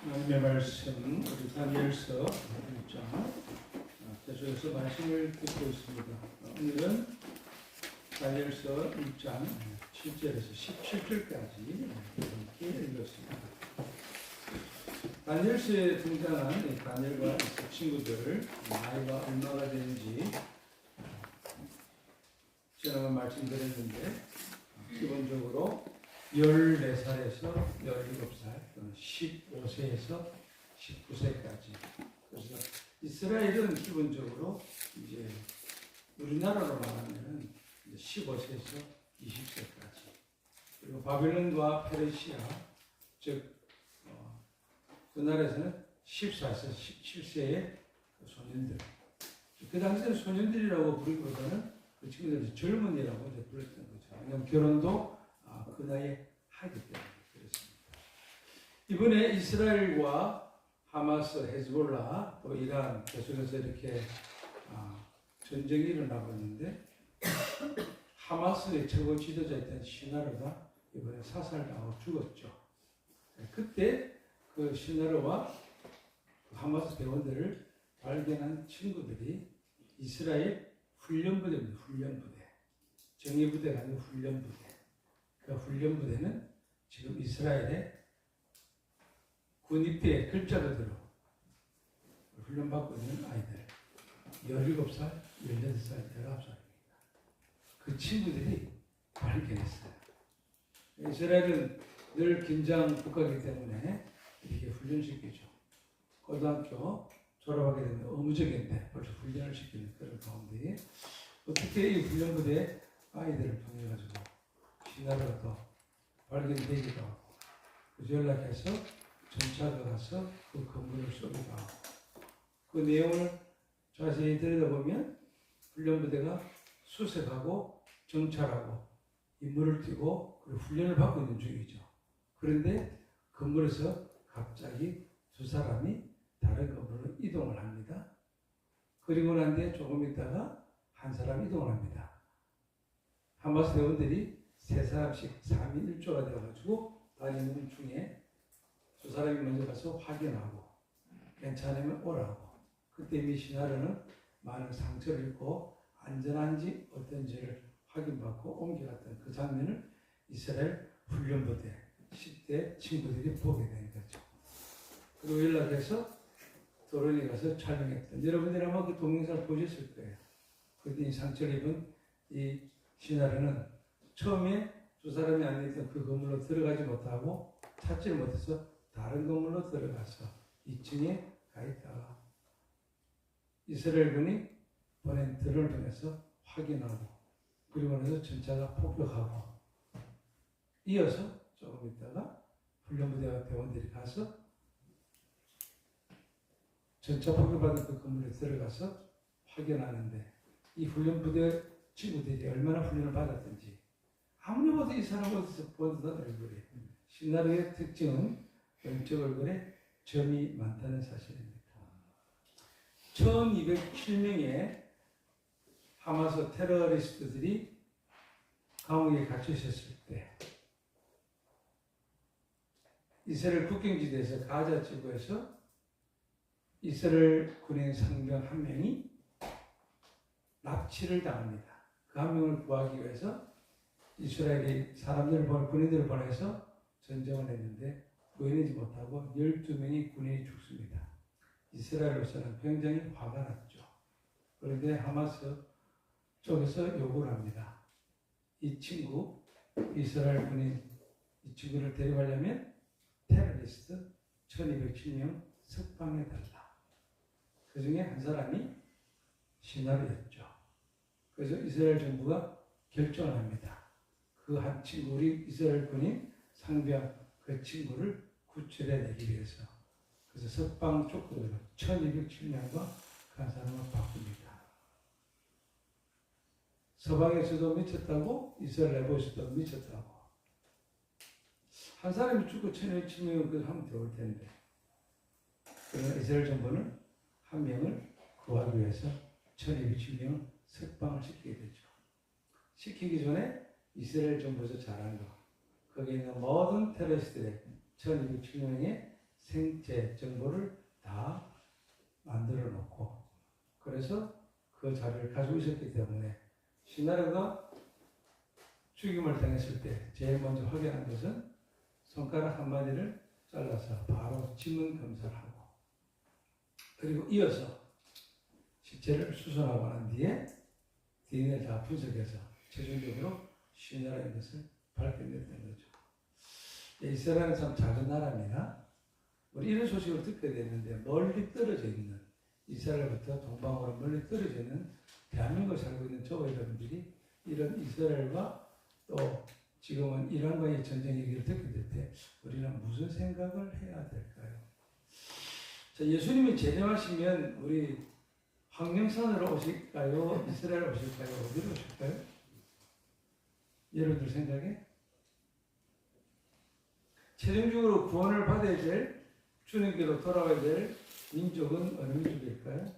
하나님의 말씀, 우리 다니엘서 1장 계속해서 말씀을 듣고 있습니다. 오늘은 다니엘서 1장 7절에서 17절까지 함께 읽었습니다. 다니엘서에 등장한 다니엘과 그 친구들 나이가 얼마가 되는지 지난번 말씀드렸는데 기본적으로 14살에서 17살, 또는 15세에서 19세까지. 그래서 이스라엘은 기본적으로 이제 우리나라로 말하면 15세에서 20세까지. 그리고 바벨론과 페르시아, 즉 그 나라에서는 14세에서 17세의 소년들. 그 당시에는 소년들이라고 부르기보다는 그 친구들이 젊은이라고 불렀던 거죠. 왜냐하면 결혼도 그 나이에 하기 때문에 그렇습니다. 이번에 이스라엘과 하마스, 헤즈볼라, 또 이란 계속해서 이렇게 전쟁이 일어나고 있는데 하마스의 최고 지도자였던 시나르가 이번에 사살당하고 죽었죠. 그때 그 시나르와 하마스 대원들을 발견한 친구들이 이스라엘 훈련부대입니다. 훈련부대. 정예부대가 아니고 훈련부대. 그 훈련부대는 지금 이스라엘의 군입대의 글자 그대로 훈련받고 있는 아이들 17살, 18살, 19살입니다. 그 친구들이 발견했어요. 이스라엘은 늘 긴장 국가이기 때문에 이렇게 훈련시키죠. 고등학교 졸업하게 되면 의무적인데 벌써 훈련을 시키는 그런 가운데 어떻게 이 훈련부대 아이들을 통해 가지고 시나리오가 또 발견되기도 하고 그래서 연락해서 전차가 가서 그 건물을 쏘기도 하고 그 내용을 자세히 들여다보면 훈련부대가 수색하고 정찰하고 임무를 띄고 그리고 훈련을 받고 있는 중이죠. 그런데 건물에서 갑자기 두 사람이 다른 건물로 이동을 합니다. 그리고 난 뒤에 조금 있다가 한 사람이 이동을 합니다. 하마스 대원들이 세 사람씩 3인 1조가 되어가지고 다니는 중에 두 사람이 먼저 가서 확인하고 괜찮으면 오라고. 그때 이미 시나르는 많은 상처를 입고 안전한지 어떤지를 확인받고 옮겨갔던 그 장면을 이스라엘 훈련부대 10대 친구들이 보게 된 거죠. 그리고 연락해서 도론에 가서 촬영했던 여러분들이 아마 그 동영상을 보셨을 거예요. 그때 상처를 입은 이 시나르는 처음에 두 사람이 앉아있던 그 건물로 들어가지 못하고 찾지를 못해서 다른 건물로 들어가서 2층에 가 있다가 이스라엘군이 보낸 드론을 통해서 확인하고 그리고 나서 전차가 폭격하고 이어서 조금 있다가 훈련부대와 대원들이 가서 전차 폭격받은 그 건물에 들어가서 확인하는데 이 훈련부대 친구들이 얼마나 훈련을 받았든지 아무리 봐도 이 사람 어디서 보던 얼굴이 시나리오의 특징은 왼쪽 얼굴에 점이 많다는 사실입니다. 1207명의 하마스 테러리스트들이 감옥에 갇혀 있었을 때 이스라엘 국경지대에서 가자 지구에서 이스라엘 군인 상병 한 명이 납치를 당합니다. 그 한 명을 구하기 위해서 이스라엘이 군인들을 보내서 전쟁을 했는데 구해내지 못하고 12명의 군인이 죽습니다. 이스라엘로서는 굉장히 화가 났죠. 그런데 하마스 쪽에서 요구를 합니다. 이 친구, 이스라엘 군인, 이 친구를 데려가려면 테러리스트 1207명 석방해달라. 그 중에 한 사람이 시나르였죠. 그래서 이스라엘 정부가 결정을 합니다. 그 한 친구, 우리 이스라엘 군인 상병 그 친구를 구출해내기 위해서 그래서 석방 조건으로 1207명과 그 한 사람을 바꿉니다. 서방에서도 미쳤다고 이스라엘 내부에서도 미쳤다고 한 사람이 죽고 1207명을 그 하면 들어올 텐데 그러나 이스라엘 정부는 한 명을 구하기 위해서 1207명을 석방을 시키게 되죠. 시키기 전에 이스라엘 정부에서 잘한 거 거기에 있는 모든 테러리스트들 1207명의 생체 정보를 다 만들어 놓고, 그래서 그 자료를 가지고 있었기 때문에 시나르가 죽임을 당했을 때 제일 먼저 확인한 것은 손가락 한마디를 잘라서 바로 지문 검사를 하고, 그리고 이어서 시체를 수선하고 난 뒤에 DNA를 다 분석해서 최종적으로 시나라인 것을 밝혀냈던 거죠. 이스라엘은 참 작은 나라입니다. 우리 이런 소식을 듣게 됐는데 멀리 떨어져 있는, 이스라엘부터 동방으로 멀리 떨어져 있는 대한민국에 살고 있는 저와 여러분들이 이런 이스라엘과 또 지금은 이란과의 전쟁 얘기를 듣게 될 때 우리는 무슨 생각을 해야 될까요? 자, 예수님이 재림하시면 우리 황령산으로 오실까요? 이스라엘 오실까요? 어디로 오실까요? 여러분들 생각에? 최종적으로 구원을 받아야 될, 주님께로 돌아와야 될 민족은 어느 민족일까요?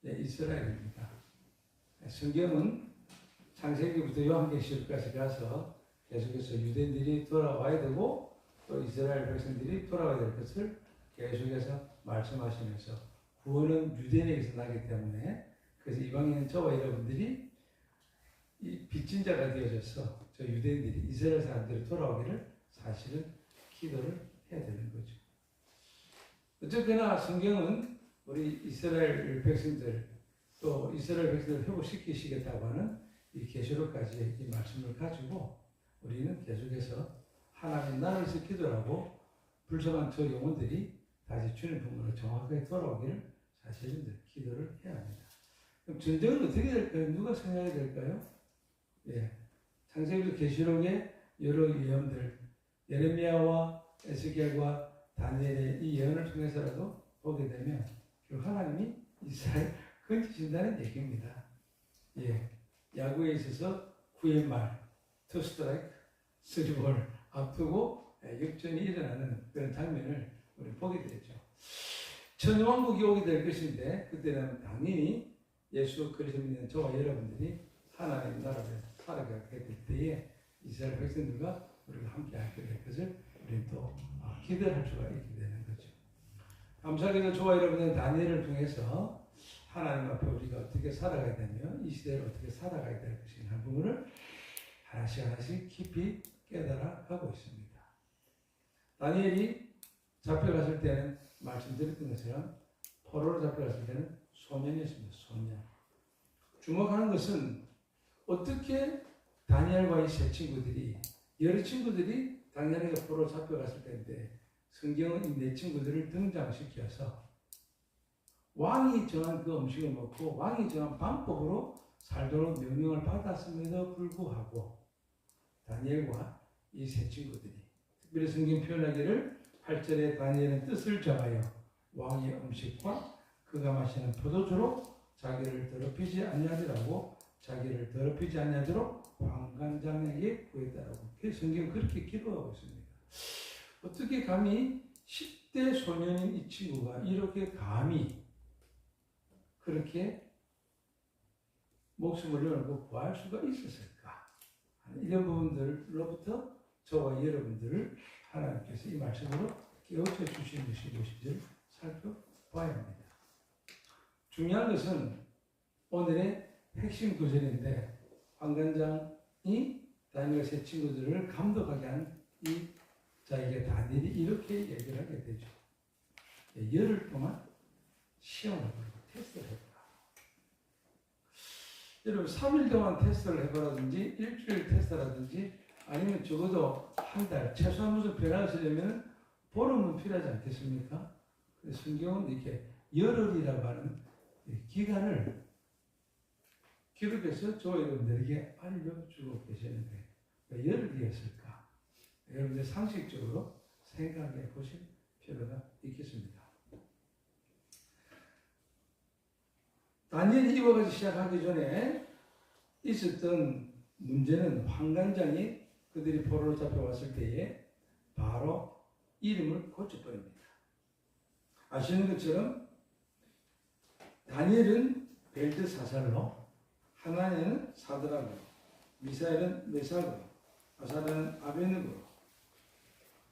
네, 이스라엘입니다. 성경은 창세기부터 요한계시록까지 가서 계속해서 유대인들이 돌아와야 되고 또 이스라엘 백성들이 돌아와야 될 것을 계속해서 말씀하시면서 구원은 유대인에게서 나기 때문에, 그래서 이방인 저와 여러분들이 이 빚진 자가 되어져서 저 유대인들이, 이스라엘 사람들이 돌아오기를 사실은 기도를 해야 되는 거죠. 어쨌거나 성경은 우리 이스라엘 백성들, 또 이스라엘 백성들을 회복시키시겠다고 하는 이 계시록까지 이 말씀을 가지고 우리는 계속해서 하나님 나라에서 기도하고 불쌍한 저 영혼들이 다시 주님 품으로 정확하게 돌아오기를 사실은 기도를 해야 합니다. 그럼 전쟁은 어떻게 될까요? 누가 생각해야 될까요? 예, 창세기부터 계시록의 여러 예언들, 예레미야와 에스겔과 다니엘의 이 예언을 통해서라도 보게 되면 결국 하나님이 이스라엘 건지신다는 얘기입니다. 예, 야구에 있어서 9회 말, 2 스트라이크, 3볼 앞두고 역전이 일어나는 그런 장면을 우리 보게 되죠. 천왕국이 오게 될 것인데 그때는 당연히 예수 그리스도 믿는 저와 여러분들이 하나님 나라를 살아가게 될 때에 이스라엘 백성들과 우리가 함께 하게 될 것을 우리는 또 기대할 수가 있게 되는 거죠. 감사하게도 저와 여러분은 다니엘을 통해서 하나님 앞에 우리가 어떻게 살아가야 되며 이 시대를 어떻게 살아가야 될 것인가 하는 부분을 하나씩 하나씩 깊이 깨달아 가고 있습니다. 다니엘이 잡혀갔을 때는 말씀드렸던 것처럼 포로로 잡혀갔을 때는 소년이었습니다. 소년. 주목하는 것은 어떻게 다니엘과 이 세 친구들이, 여러 친구들이 다니엘에게 포로로 잡혀갔을 때인데 성경은 이 네 친구들을 등장시켜서 왕이 정한 그 음식을 먹고 왕이 정한 방법으로 살도록 명령을 받았음에도 불구하고 다니엘과 이 세 친구들이, 특별히 성경 표현하기를 8절에 다니엘은 뜻을 정하여 왕의 음식과 그가 마시는 포도주로 자기를 더럽히지 아니하더라고, 자기를 더럽히지 아니하도록 환관장에게 구했다라고 성경은 그렇게 기록하고 있습니다. 어떻게 감히 10대 소년인 이 친구가 이렇게 감히 그렇게 목숨을 내놓고 구할 수가 있었을까? 이런 부분들로부터 저와 여러분들을 하나님께서 이 말씀으로 깨우쳐 주시는 것이 무엇인지를 살펴봐야 합니다. 중요한 것은 오늘의 핵심 구절인데, 황관장이 다니엘 세 친구들을 감독하게 한 이 자에게 다니엘이 이렇게 얘기를 하게 되죠. 열흘 동안 시험을 걸고 테스트를 해보라. 여러분 3일 동안 테스트를 해보라든지 일주일 테스트라든지 아니면 적어도 한 달, 최소한 무슨 변화가 있으려면 보름은 필요하지 않겠습니까? 그래서 성경은 이렇게 열흘이라고 하는 기간을 기록해서 저와 여러분들에게 알려주고 계시는 거예요. 왜 열흘이었을까? 여러분들 상식적으로 생각해 보실 필요가 있겠습니다. 다니엘이 이와 같이 시작하기 전에 있었던 문제는 황관장이 그들이 포로로 잡혀왔을 때에 바로 이름을 고쳐버립니다. 아시는 것처럼 다니엘은 벨드사살로, 하나니아는 사드락으로, 미사엘은 메삭으로, 아사랴는 아벤느고로.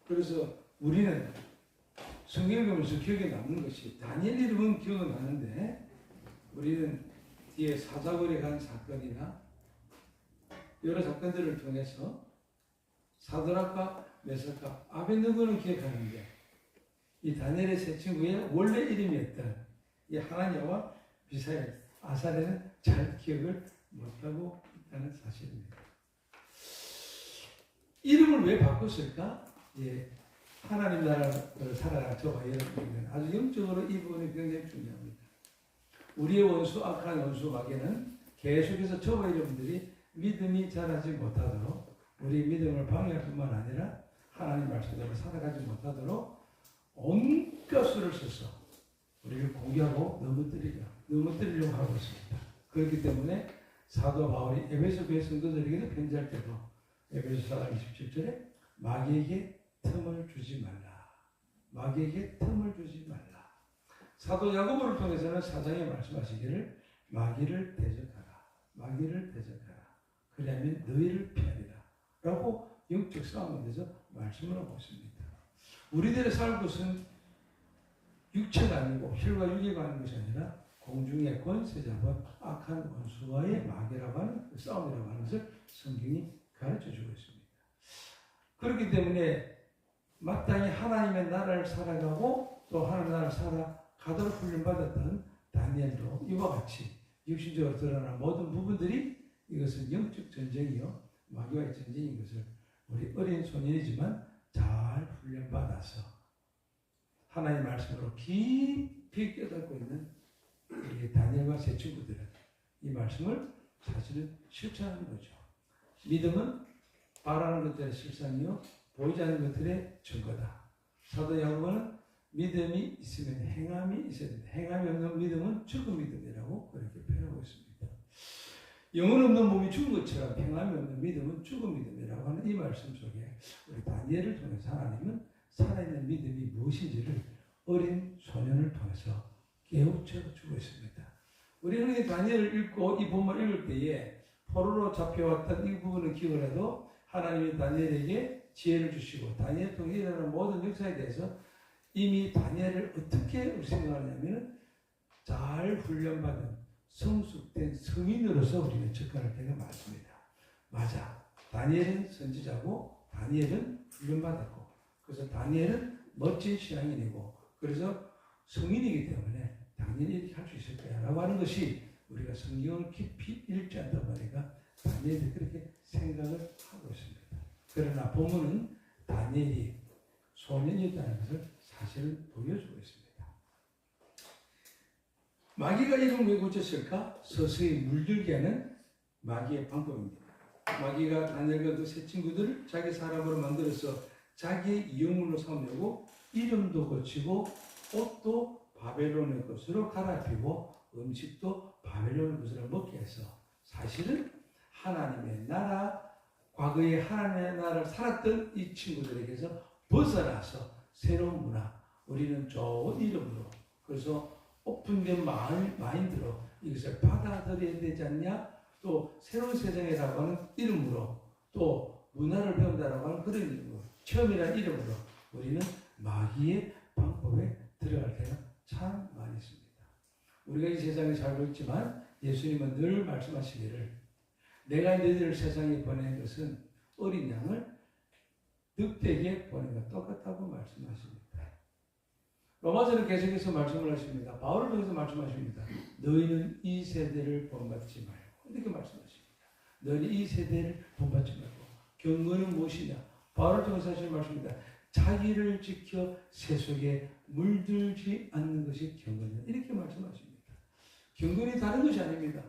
그래서 우리는 성경을 보면서 기억에 남는 것이 다니엘 이름은 기억은 나는데 우리는 뒤에 사자굴에 간 사건이나 여러 사건들을 통해서 사드락과 메삭과 아벳느고는 기억하는데 이 다니엘의 세 친구의 원래 이름이었던 이 하나냐와 미사엘, 아사레는 잘 기억을 못하고 있다는 사실입니다. 이름을 왜 바꿨을까? 예, 하나님 나라를 살아가는 저와 여러분에게는 아주 영적으로 이 부분이 굉장히 중요합니다. 우리의 원수, 악한 원수 마귀는 계속해서 저와 여러분들이 믿음이 자라지 못하도록 우리 믿음을 방해할 뿐만 아니라 하나님 말씀대로 살아가지 못하도록 온갖 수를 써서 우리를 공격하고 넘어뜨리려고 하고 있습니다. 그렇기 때문에 사도 바울이 에베소 교회 성도들에게도 편지할 때도 에베소 4장 27절에 마귀에게 틈을 주지 말라. 마귀에게 틈을 주지 말라. 사도 야고보를 통해서는 사장에 말씀하시기를 마귀를 대적하라. 마귀를 대적하라. 그러면 너희를 피하리라. 라고 영적 싸움에 대해서 말씀을 하고 있습니다. 우리들의 살 것은 육체가 아니고 혈과 육이가 하는 것이 아니라 공중의 권세 잡은 악한 원수와의 마귀라고 하는 그 싸움이라고 하는 것을 성경이 가르쳐주고 있습니다. 그렇기 때문에 마땅히 하나님의 나라를 살아가고 또 하나님의 나라를 살아가도록 훈련받았던 다니엘도 이와 같이 육신적으로 드러나는 모든 부분들이 이것은 영적 전쟁이요 마귀와의 전쟁인 것을 우리 어린 소년이지만 잘 훈련받아서 하나님의 말씀으로 깊이 깨닫고 있는 우리 다니엘과 세 친구들은 이 말씀을 사실은 실천하는 거죠. 믿음은 바라는 것들의 실상이요 보이지 않는 것들의 증거다. 사도 야고보는 믿음이 있으면 행함이 있어야 된다. 행함이 없는 믿음은 죽은 믿음이라고 그렇게 표현하고 있습니다. 영혼 없는 몸이 죽은 것처럼 행함이 없는 믿음은 죽은 믿음이라고 하는 이 말씀 속에 우리 다니엘을 통해서 하나님은 살아있는 믿음이 무엇인지를 어린 소년을 통해서 깨우쳐 주고 있습니다. 우리는 이 다니엘을 읽고 이 본문을 읽을 때에 포로로 잡혀왔던 이 부분을 기억을 해도 하나님이 다니엘에게 지혜를 주시고 다니엘 통해 일어나는 모든 역사에 대해서 이미 다니엘을 어떻게 생각하냐면 잘 훈련받은 성숙된 성인으로서 우리는 접근할 때가 많습니다. 맞아. 다니엘은 선지자고 다니엘은 훈련받았고 그래서 다니엘은 멋진 신앙인이고 그래서 성인이기 때문에 당연히 이렇게 할 수 있을 거야 라고 하는 것이 우리가 성경을 깊이 읽지 않다 보니까 다니엘이 그렇게 생각을 하고 있습니다. 그러나 본문은 다니엘이 소년이었다는 것을 사실을 보여주고 있습니다. 마귀가 이걸 왜 고쳤을까? 서서히 물들게 하는 마귀의 방법입니다. 마귀가 다니엘과 그 세 친구들을 자기 사람으로 만들어서 자기의 이용물로 삼으려고 이름도 고치고 옷도 바벨론의 것으로 갈아입히고 음식도 바벨론의 것으로 먹게 해서 사실은 하나님의 나라, 과거에 하나님의 나라를 살았던 이 친구들에게서 벗어나서 새로운 문화, 우리는 좋은 이름으로 그래서 오픈된 마인드로 이것을 받아들여야 되지 않냐? 또 새로운 세상이라고 하는 이름으로 또 문화를 배운다라고 하는 그런 이름으로 처음이라는 이름으로 우리는 마귀의 방법에 들어갈 때가 참 많이 있습니다. 우리가 이 세상에 살고 있지만 예수님은 늘 말씀하시기를 내가 너희들을 세상에 보낸 것은 어린 양을 늑대에게 보낸 것 똑같다고 말씀하십니다. 로마서는 계속해서 말씀을 하십니다. 바울을 통해서 말씀하십니다. 너희는 이 세대를 본받지 말고 이렇게 말씀하십니다. 너희는 이 세대를 본받지 말고 경건은 무엇이냐? 바울을 통해서 하시는 말씀입니다. 자기를 지켜 세속에 물들지 않는 것이 경건이다. 이렇게 말씀하십니다. 경건이 다른 것이 아닙니다.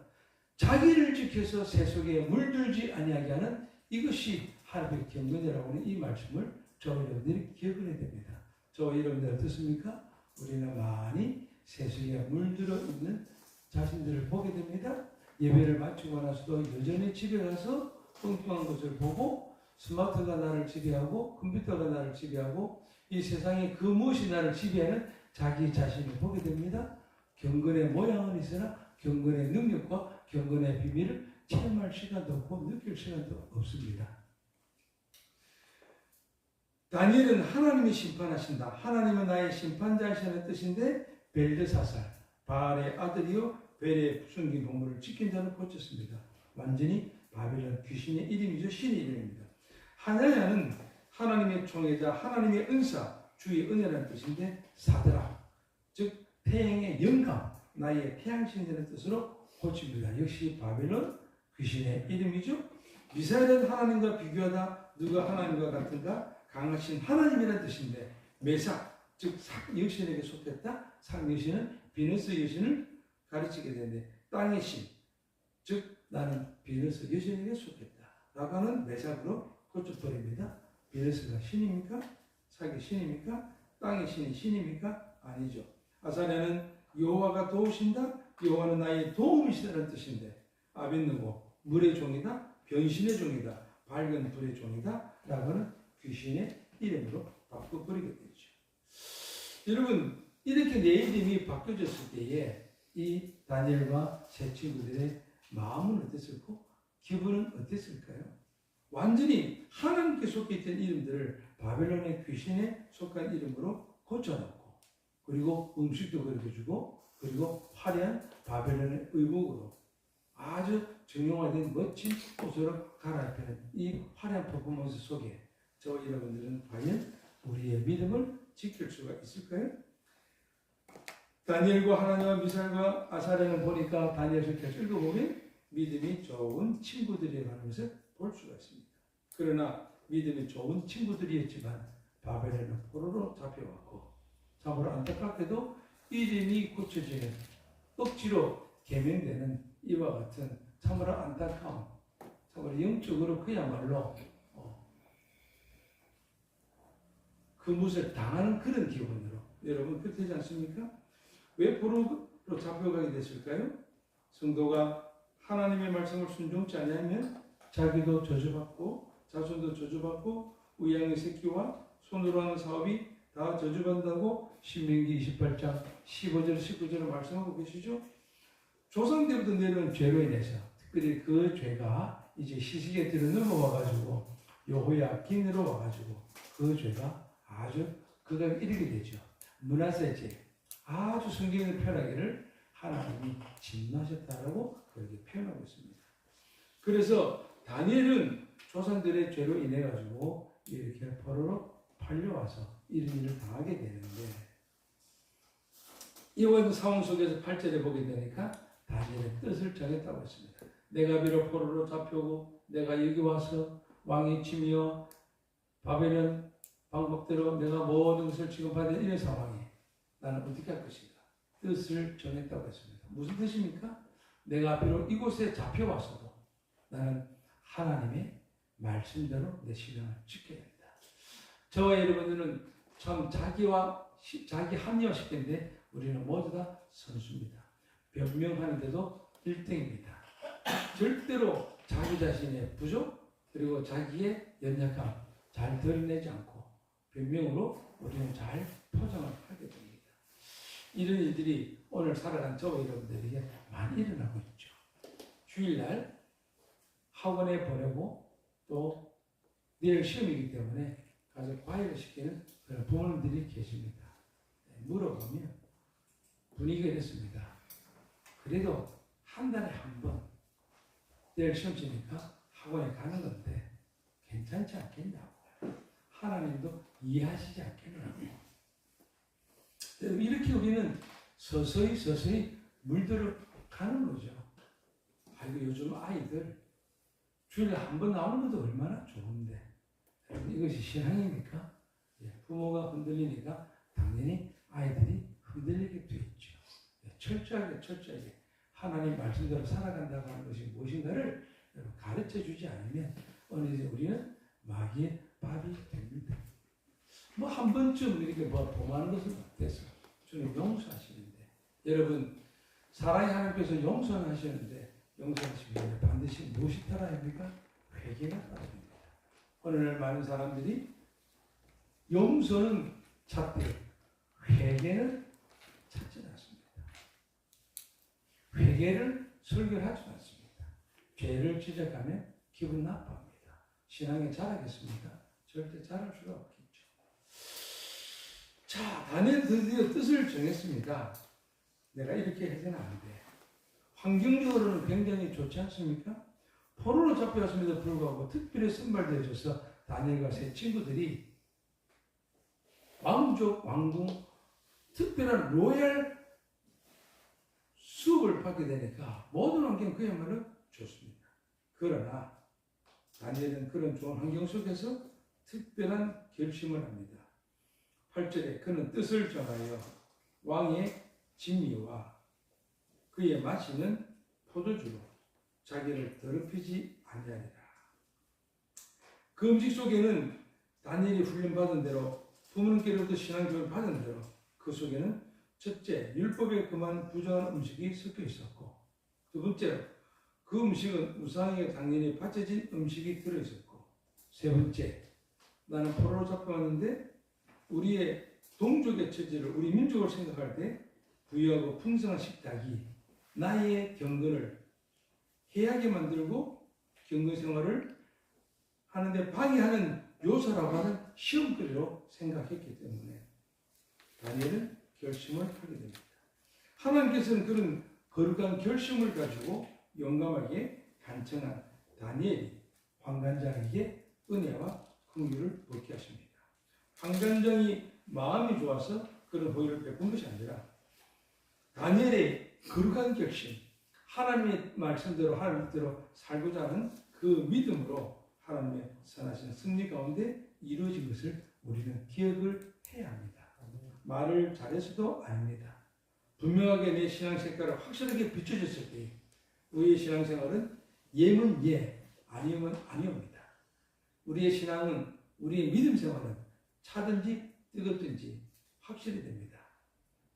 자기를 지켜서 세속에 물들지 아니하게 하는 이것이 하나님의 경건이라고 하는 이 말씀을 저와 여러분들이 기억을 해야 됩니다. 저와 여러분들 어떻습니까? 우리는 많이 세속에 물들어 있는 자신들을 보게 됩니다. 예배를 마치고 나서도 여전히 집에 가서 엉뚱한 것을 보고 스마트가 나를 지배하고 컴퓨터가 나를 지배하고 이 세상에 그 무엇이 나를 지배하는 자기 자신을 보게 됩니다. 경건의 모양은 있으나 경건의 능력과 경건의 비밀을 체험할 시간도 없고 느낄 시간도 없습니다. 다니엘은 하나님이 심판하신다. 하나님은 나의 심판자이시라는 뜻인데 벨드사살, 바알의 아들이요 벨의 숨긴 보물을 지킨 자는 고쳤습니다. 완전히 바벨론 귀신의 이름이죠. 신의 이름입니다. 하나야는 하나님의 총회자, 하나님의 은사, 주의 은혜라는 뜻인데 사드라, 즉 태양의 영감, 나의 태양신이라는 뜻으로 고칩니다. 역시 바벨론 귀신의 이름이죠. 미사엘은 하나님과 비교하다. 누가 하나님과 같은가? 강하신 하나님이라는 뜻인데 메삭, 즉 삭여신에게 속했다. 삭여신은 비너스 여신을 가르치게 되는데 땅의 신, 즉 나는 비너스 여신에게 속했다 라고 하는 메삭으로 고쳐버립니다. 비너스가 신입니까? 삭이 신입니까? 땅의 신이 신입니까? 아니죠. 아사랴는 여호와가 도우신다. 여호와는 나의 도움이시라는 뜻인데 아벳느고 물의 종이다. 변신의 종이다. 밝은 불의 종이다 라고 하는 귀신의 이름으로 바꿔버리게 되죠. 여러분, 이렇게 내 이름이 바뀌어졌을 때에 이 다니엘과 세 친구들의 마음은 어땠을까? 기분은 어땠을까요? 완전히 하나님께 속해 있던 이름들을 바벨론의 귀신에 속한 이름으로 고쳐놓고, 그리고 음식도 그려주고, 그리고 화려한 바벨론의 의복으로 아주 정형화된 멋진 옷으로 갈아입히는 이 화려한 퍼포먼스 속에 저 여러분들은 과연 우리의 믿음을 지킬 수가 있을까요? 다니엘과 하나님과 미사엘과 아사랴는 보니까 다니엘서 계속 읽어보면 믿음이 좋은 친구들이라는 것을 볼 수가 있습니다. 그러나 믿음이 좋은 친구들이었지만 바벨론은 포로로 잡혀왔고, 참으로 안타깝게도 이름이 고쳐지는, 억지로 개명되는 이와 같은 참으로 안타까운, 참으로 영적으로 그야말로 그 무엇을 당하는 그런 기분으로, 여러분 그렇지 않습니까? 왜 포로로 잡혀가게 됐을까요? 성도가 하나님의 말씀을 순종치 않으면 자기도 저주받고 자손도 저주받고 우양의 새끼와 손으로 하는 사업이 다 저주받는다고 신명기 28장 15절 19절을 말씀하고 계시죠. 조상 때부터 내려온 죄로 인해서 특별히 그 죄가 이제 시식에 들어 넘어와가지고 여호야긴으로 와가지고 그 죄가 아주 그가 이르게 되죠. 므낫세 죄, 아주 성경을 표현하기를 하나님이 진노하셨다라고 그렇게 표현하고 있습니다. 그래서 다니엘은 조상들의 죄로 인해 가지고 이렇게 포로로 팔려와서 이런 일을 당하게 되는데, 이와 상황 속에서 8절에 보게 되니까 다니엘의 뜻을 정했다고 했습니다. 내가 비록 포로로 잡혀오고 내가 여기 와서 왕의 침이여 바벨론 방법대로 내가 모든 것을 취급받은 이런 상황에 나는 어떻게 할 것인가? 뜻을 정했다고 했습니다. 무슨 뜻입니까? 내가 비록 이곳에 잡혀왔어도 나는 하나님의 말씀대로 내 신앙을 지켜야 한다. 저와 여러분들은 참 자기 합리화시키는데 우리는 모두 다 선수입니다. 변명하는데도 1등입니다. 절대로 자기 자신의 부족 그리고 자기의 연약함 잘 드러내지 않고 변명으로 우리는 잘 포장을 하게 됩니다. 이런 일들이 오늘 살아간 저와 여러분들에게 많이 일어나고 있죠. 주일날 학원에 보내고 또 내일 시험이기 때문에 가서 과외를 시키는 그런 부모님들이 계십니다. 물어보면 분위기가 이렇습니다. 그래도 한 달에 한 번 내일 시험 치니까 학원에 가는 건데 괜찮지 않겠냐고. 하나님도 이해하시지 않겠냐고. 이렇게 우리는 서서히 물들어 가는 거죠. 아이고 요즘 아이들 주일에 한 번 나오는 것도 얼마나 좋은데 이것이 신앙입니까? 부모가 흔들리니까 당연히 아이들이 흔들리게 돼 있죠. 철저하게 하나님 말씀대로 살아간다고 하는 것이 무엇인가를 가르쳐 주지 않으면 어느새 우리는 마귀의 밥이 됩니다. 뭐 한 번쯤 이렇게 범하는 것은 어때서? 주님 용서하시는데, 여러분 사랑의 하나님께서 용서는 하시는데 용서하시면 반드시 무엇이 따라야 합니까? 회개가 따라야 합니다. 오늘날 많은 사람들이 용서는 찾되 회개는 찾지 않습니다. 회개를 설교하지 않습니다. 죄를 지적하면 기분 나빠합니다. 신앙에 자라겠습니까? 절대 자랄 수가 없겠죠. 자, 다니엘 드디어 뜻을 정했습니다. 내가 이렇게 해서는 안 돼. 환경적으로는 굉장히 좋지 않습니까? 포로로 잡혀갔음에도 불구하고 특별히 선발되어져서 다니엘과 세 친구들이 왕족, 왕궁, 특별한 로얄 수업을 받게 되니까 모든 환경 그야말로 좋습니다. 그러나 다니엘은 그런 좋은 환경 속에서 특별한 결심을 합니다. 8절에 그는 뜻을 정하여 왕의 진미와 그의 마시는 포도주로 자기를 더럽히지 아니하리라. 그 음식 속에는 다니엘이 훈련받은 대로 부모님께로부터 신앙교육을 받은 대로 그 속에는 첫째, 율법에 금한 부정한 음식이 섞여 있었고, 두 번째로 그 음식은 우상에게 당연히 바쳐진 음식이 들어있었고, 세 번째, 나는 포로로 잡혀왔는데 우리의 동족의 처지를, 우리 민족을 생각할 때 부유하고 풍성한 식탁이 나의 경건을 해하게 만들고 경건 생활을 하는데 방해하는 요소라고 하는 시험거리로 생각했기 때문에 다니엘은 결심을 하게 됩니다. 하나님께서는 그런 거룩한 결심을 가지고 용감하게 간청한 다니엘이 환관장에게 은혜와 긍휼을 받게 하십니다. 환관장이 마음이 좋아서 그런 호의를 베푼 것이 아니라 다니엘의 거룩한 결심, 하나님의 말씀대로 하나님 뜻대로 살고자 하는 그 믿음으로 하나님의 선하신 승리 가운데 이루어진 것을 우리는 기억을 해야 합니다. 말을 잘해서도 아닙니다. 분명하게 내 신앙 색깔을 확실하게 비춰졌을 때 우리의 신앙생활은 예면 예, 아니면 아니옵니다. 우리의 신앙은, 우리의 믿음 생활은 차든지 뜨겁든지 확실히 됩니다.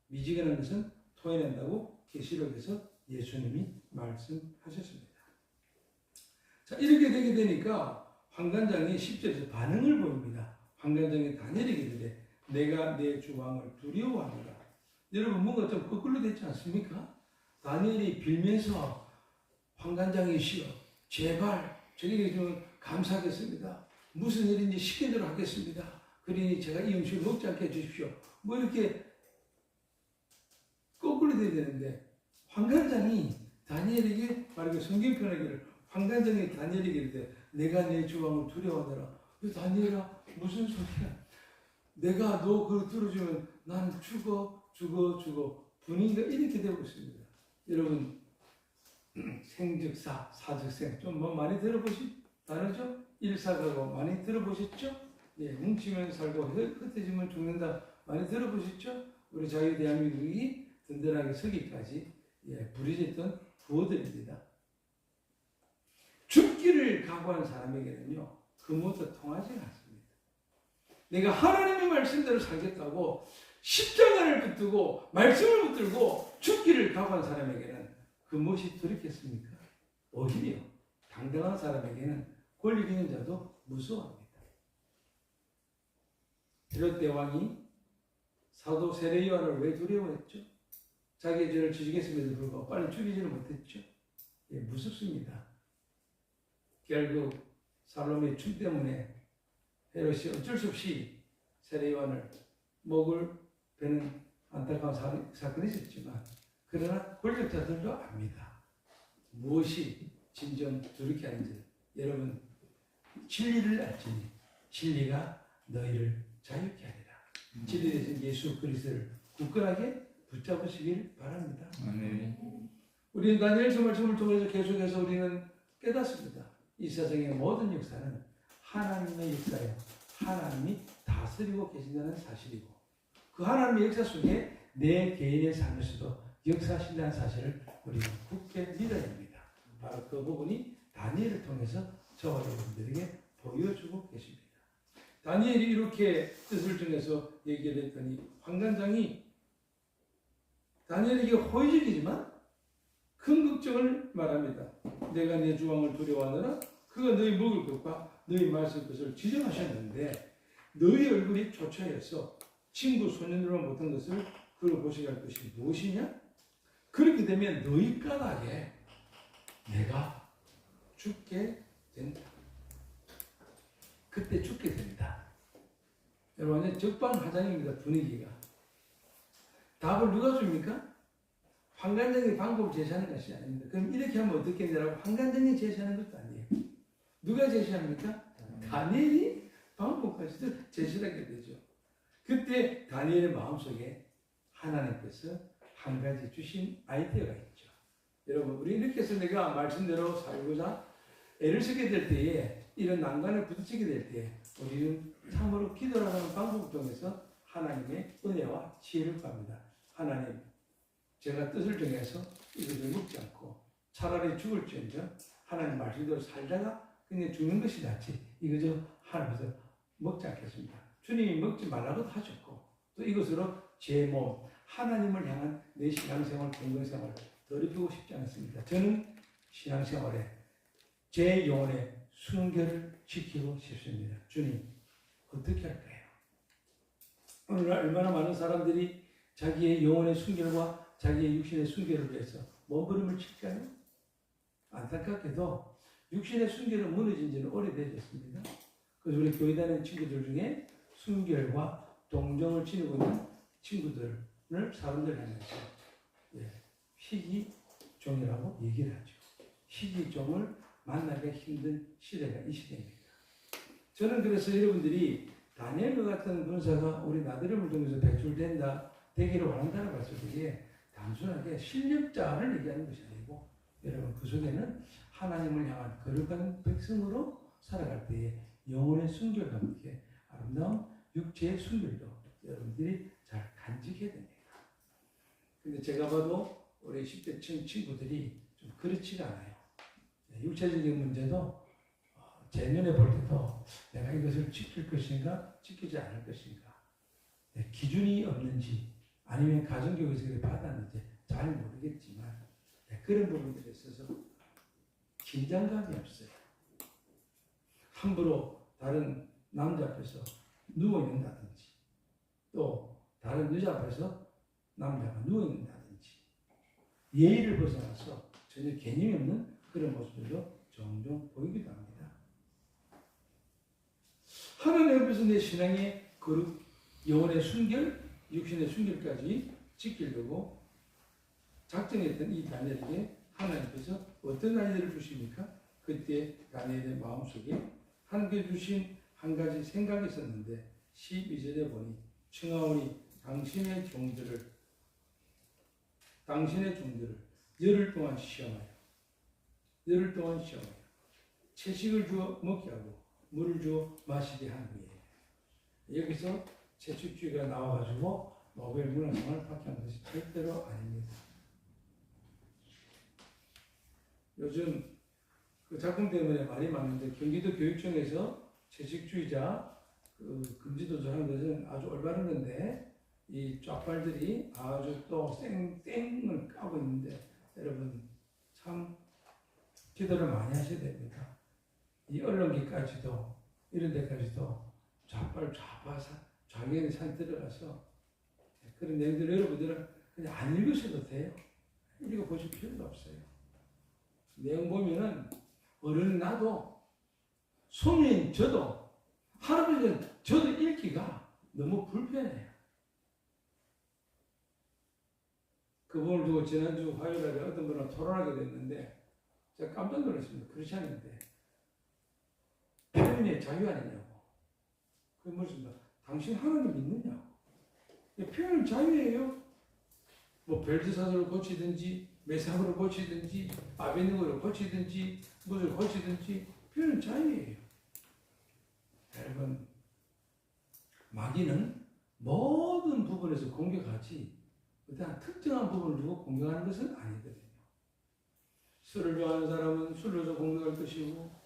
미지근한 것은 토해낸다고 계시록에서 예수님이 말씀하셨습니다. 자, 이렇게 되게 되니까 환관장이 10절에서 반응을 보입니다. 환관장이 다니엘에게 이르되 내가 내 주 왕을 두려워하노라. 여러분 뭔가 좀 거꾸로 되지 않습니까? 다니엘이 빌면서 환관장이시여 제발 저에게 좀 감사하겠습니다. 무슨 일인지 시킨 대로 하겠습니다. 그러니 제가 이 음식을 먹지 않게 해주십시오. 뭐 이렇게 거꾸로 돼야 되는데 환관장이 다니엘에게 바로 성경 편하기를 환관장이 다니엘에게 이르되 내가 내 주 왕을 두려워하더라. 다니엘아 무슨 소리야? 내가 너 그걸 들어주면 난 죽어. 분위기가 이렇게 되고 있습니다. 여러분 생즉사, 사즉생 좀 뭐 많이 다르죠? 일사가고 많이 들어보셨죠? 예, 뭉치면 살고 흩어지면 죽는다 많이 들어보셨죠? 우리 자유 대한민국이 든든하게 서기까지 부르짖던 구호들입니다. 죽기를 각오한 사람에게는요 그 무엇도 통하지 않습니다. 내가 하나님의 말씀대로 살겠다고 십자가를 붙들고 말씀을 붙들고 죽기를 각오한 사람에게는 그 무엇이 돌이켰습니까? 오히려 당당한 사람에게는 권력 있는 자도 무서워합니다. 헤롯 대왕이 사도 세례 요한을 왜 두려워했죠? 자기의 죄를 지지겠음에도 불구하고 빨리 죽이지는 못했죠. 예, 무섭습니다. 결국 살롬의 춤 때문에 헤롯이 어쩔 수 없이 세례 요한을 목을 베는 안타까운 사건이 있었지만 그러나 권력자들도 압니다. 무엇이 진정 두렵게 하는지. 여러분 진리를 알지니 진리가 너희를 자유케 하리라. 진리 대신 예수 그리스도를 굳건하게 붙잡으시길 바랍니다. 우리는 다니엘서 말씀을 통해서 계속해서 우리는 깨닫습니다. 이 세상의 모든 역사는 하나님의 역사예요. 하나님이 다스리고 계신다는 사실이고 그 하나님의 역사 속에 내 개인의 삶에서도 역사하신다는 사실을 우리는 굳게 믿어야 합니다. 바로 그 부분이 다니엘을 통해서 저와 여러분들에게 보여주고 계십니다. 다니엘이 이렇게 뜻을 정해서 얘기를 했더니 환관장이 다니엘에게 호의적이지만 큰 걱정을 말합니다. 내가 내 주왕을 두려워하느라 그가 너희 먹을 것과 너희 마실 것을 지정하셨는데 너희 얼굴이 초췌해서 친구 소년으로 못한 것을 그걸 보시게 할 것이 무엇이냐? 그렇게 되면 너희 까닭에 내가 죽게 된다. 그때 죽게 된다. 여러분 완전 적반하장입니다. 분위기가. 답을 누가 줍니까? 환관적인 방법을 제시하는 것이 아닙니다. 그럼 이렇게 하면 어떻겠냐라고 환관적인 제시하는 것도 아니에요. 누가 제시합니까? 다니엘이 방법까지도 제시하게 되죠. 그때 다니엘의 마음속에 하나님께서 한 가지 주신 아이디어가 있죠. 여러분 우리 이렇게 해서 내가 말씀대로 살고자 애를 쓰게 될 때에 이런 난관에 부딪히게 될 때 우리는 참으로 기도하는 방법을 통해서 하나님의 은혜와 지혜를 구합니다. 하나님, 제가 뜻을 정해서 이것을 먹지 않고 차라리 죽을지언정 하나님 말씀대로 살다가 그냥 죽는 것이 낫지 이거죠. 하나님께서 먹지 않겠습니다. 주님이 먹지 말라고도 하셨고 또 이것으로 제 몸, 하나님을 향한 내 신앙생활, 공동생활을 더럽히고 싶지 않습니다. 저는 신앙생활에 제 영혼의 순결을 지키고 싶습니다. 주님, 어떻게 할까요? 오늘날 얼마나 많은 사람들이 자기의 영혼의 순결과 자기의 육신의 순결을 위해서 몸부림을 칠까요? 안타깝게도 육신의 순결은 무너진 지는 오래되었습니다. 그래서 우리 교회 다니는 친구들 중에 순결과 동정을 지니고 있는 친구들을 사람들 하면서 희귀종이라고 얘기를 하죠. 희귀종을 만나기 힘든 시대가 이 시대입니다. 저는 그래서 여러분들이 다니엘과 같은 군사가 우리 나들임을 통해서 되기를 원한다는 봤을 때에 단순하게 실력자를 얘기하는 것이 아니고 여러분 그 속에는 하나님을 향한 거룩한 백성으로 살아갈 때에 영혼의 순결과 함께 아름다운 육체의 순결도 여러분들이 잘 간직해야 됩니다. 근데 제가 봐도 우리 10대 친구들이 좀 그렇지가 않아요. 육체적인 문제도 제 눈에 볼 때도 내가 이것을 지킬 것인가 지키지 않을 것인가 기준이 없는지 아니면 가정교육에서 받았는지 잘 모르겠지만 그런 부분들에 있어서 긴장감이 없어요. 함부로 다른 남자 앞에서 누워있는다든지 또 다른 여자 앞에서 남자가 누워있는다든지 예의를 벗어나서 전혀 개념이 없는 그런 모습들도 종종 보이기도 합니다. 하나님 앞에서 내 신앙의 거룩, 영혼의 순결, 육신의 순결까지 지키려고 작정했던 이 다니엘에게 하나님께서 어떤 아이디어를 주십니까? 그때 다니엘의 마음속에 하나님께 주신 한 가지 생각이 있었는데 12절에 보니 청하오니 당신의 종들을 열흘 동안 시험하여 채식을 주어 먹게 하고 물을 주어 마시게 한 후에 여기서 채식주의가 나와가지고 노벨 문화상을 받게 한 것이 절대로 아닙니다. 요즘 그 작품 때문에 말이 많은데 경기도 교육청에서 채식주의자 금지도 하는 것은 아주 올바른 건데 이 쫙발들이 아주 또 땡을 까고 있는데 여러분 참 기도를 많이 하셔야 됩니다. 이 언론기까지도 이런 데까지도 좌견의 산에 들어가서 그런 내용들 여러분들은 그냥 안 읽으셔도 돼요. 읽어보실 필요도 없어요. 내용 보면은 어른 나도 성인 저도 할아버지는 저도 읽기가 너무 불편해요. 그 부분을 두고 지난주 화요일에 어떤 분과 토론하게 됐는데 제가 깜짝 놀랐습니다. 그렇지 않은데 표현의 자유 아니냐고. 그게 무슨 당신 하나님 믿느냐고. 표현은 자유예요. 뭐 벨트사슬을 고치든지 메사으로 고치든지 아베누고를 고치든지 무엇을 고치든지 표현은 자유예요. 여러분 마귀는 모든 부분에서 공격하지 어떤 특정한 부분을 두고 공격하는 것은 아니거든요. 술을 좋아하는 사람은 술로서 공격할 것이고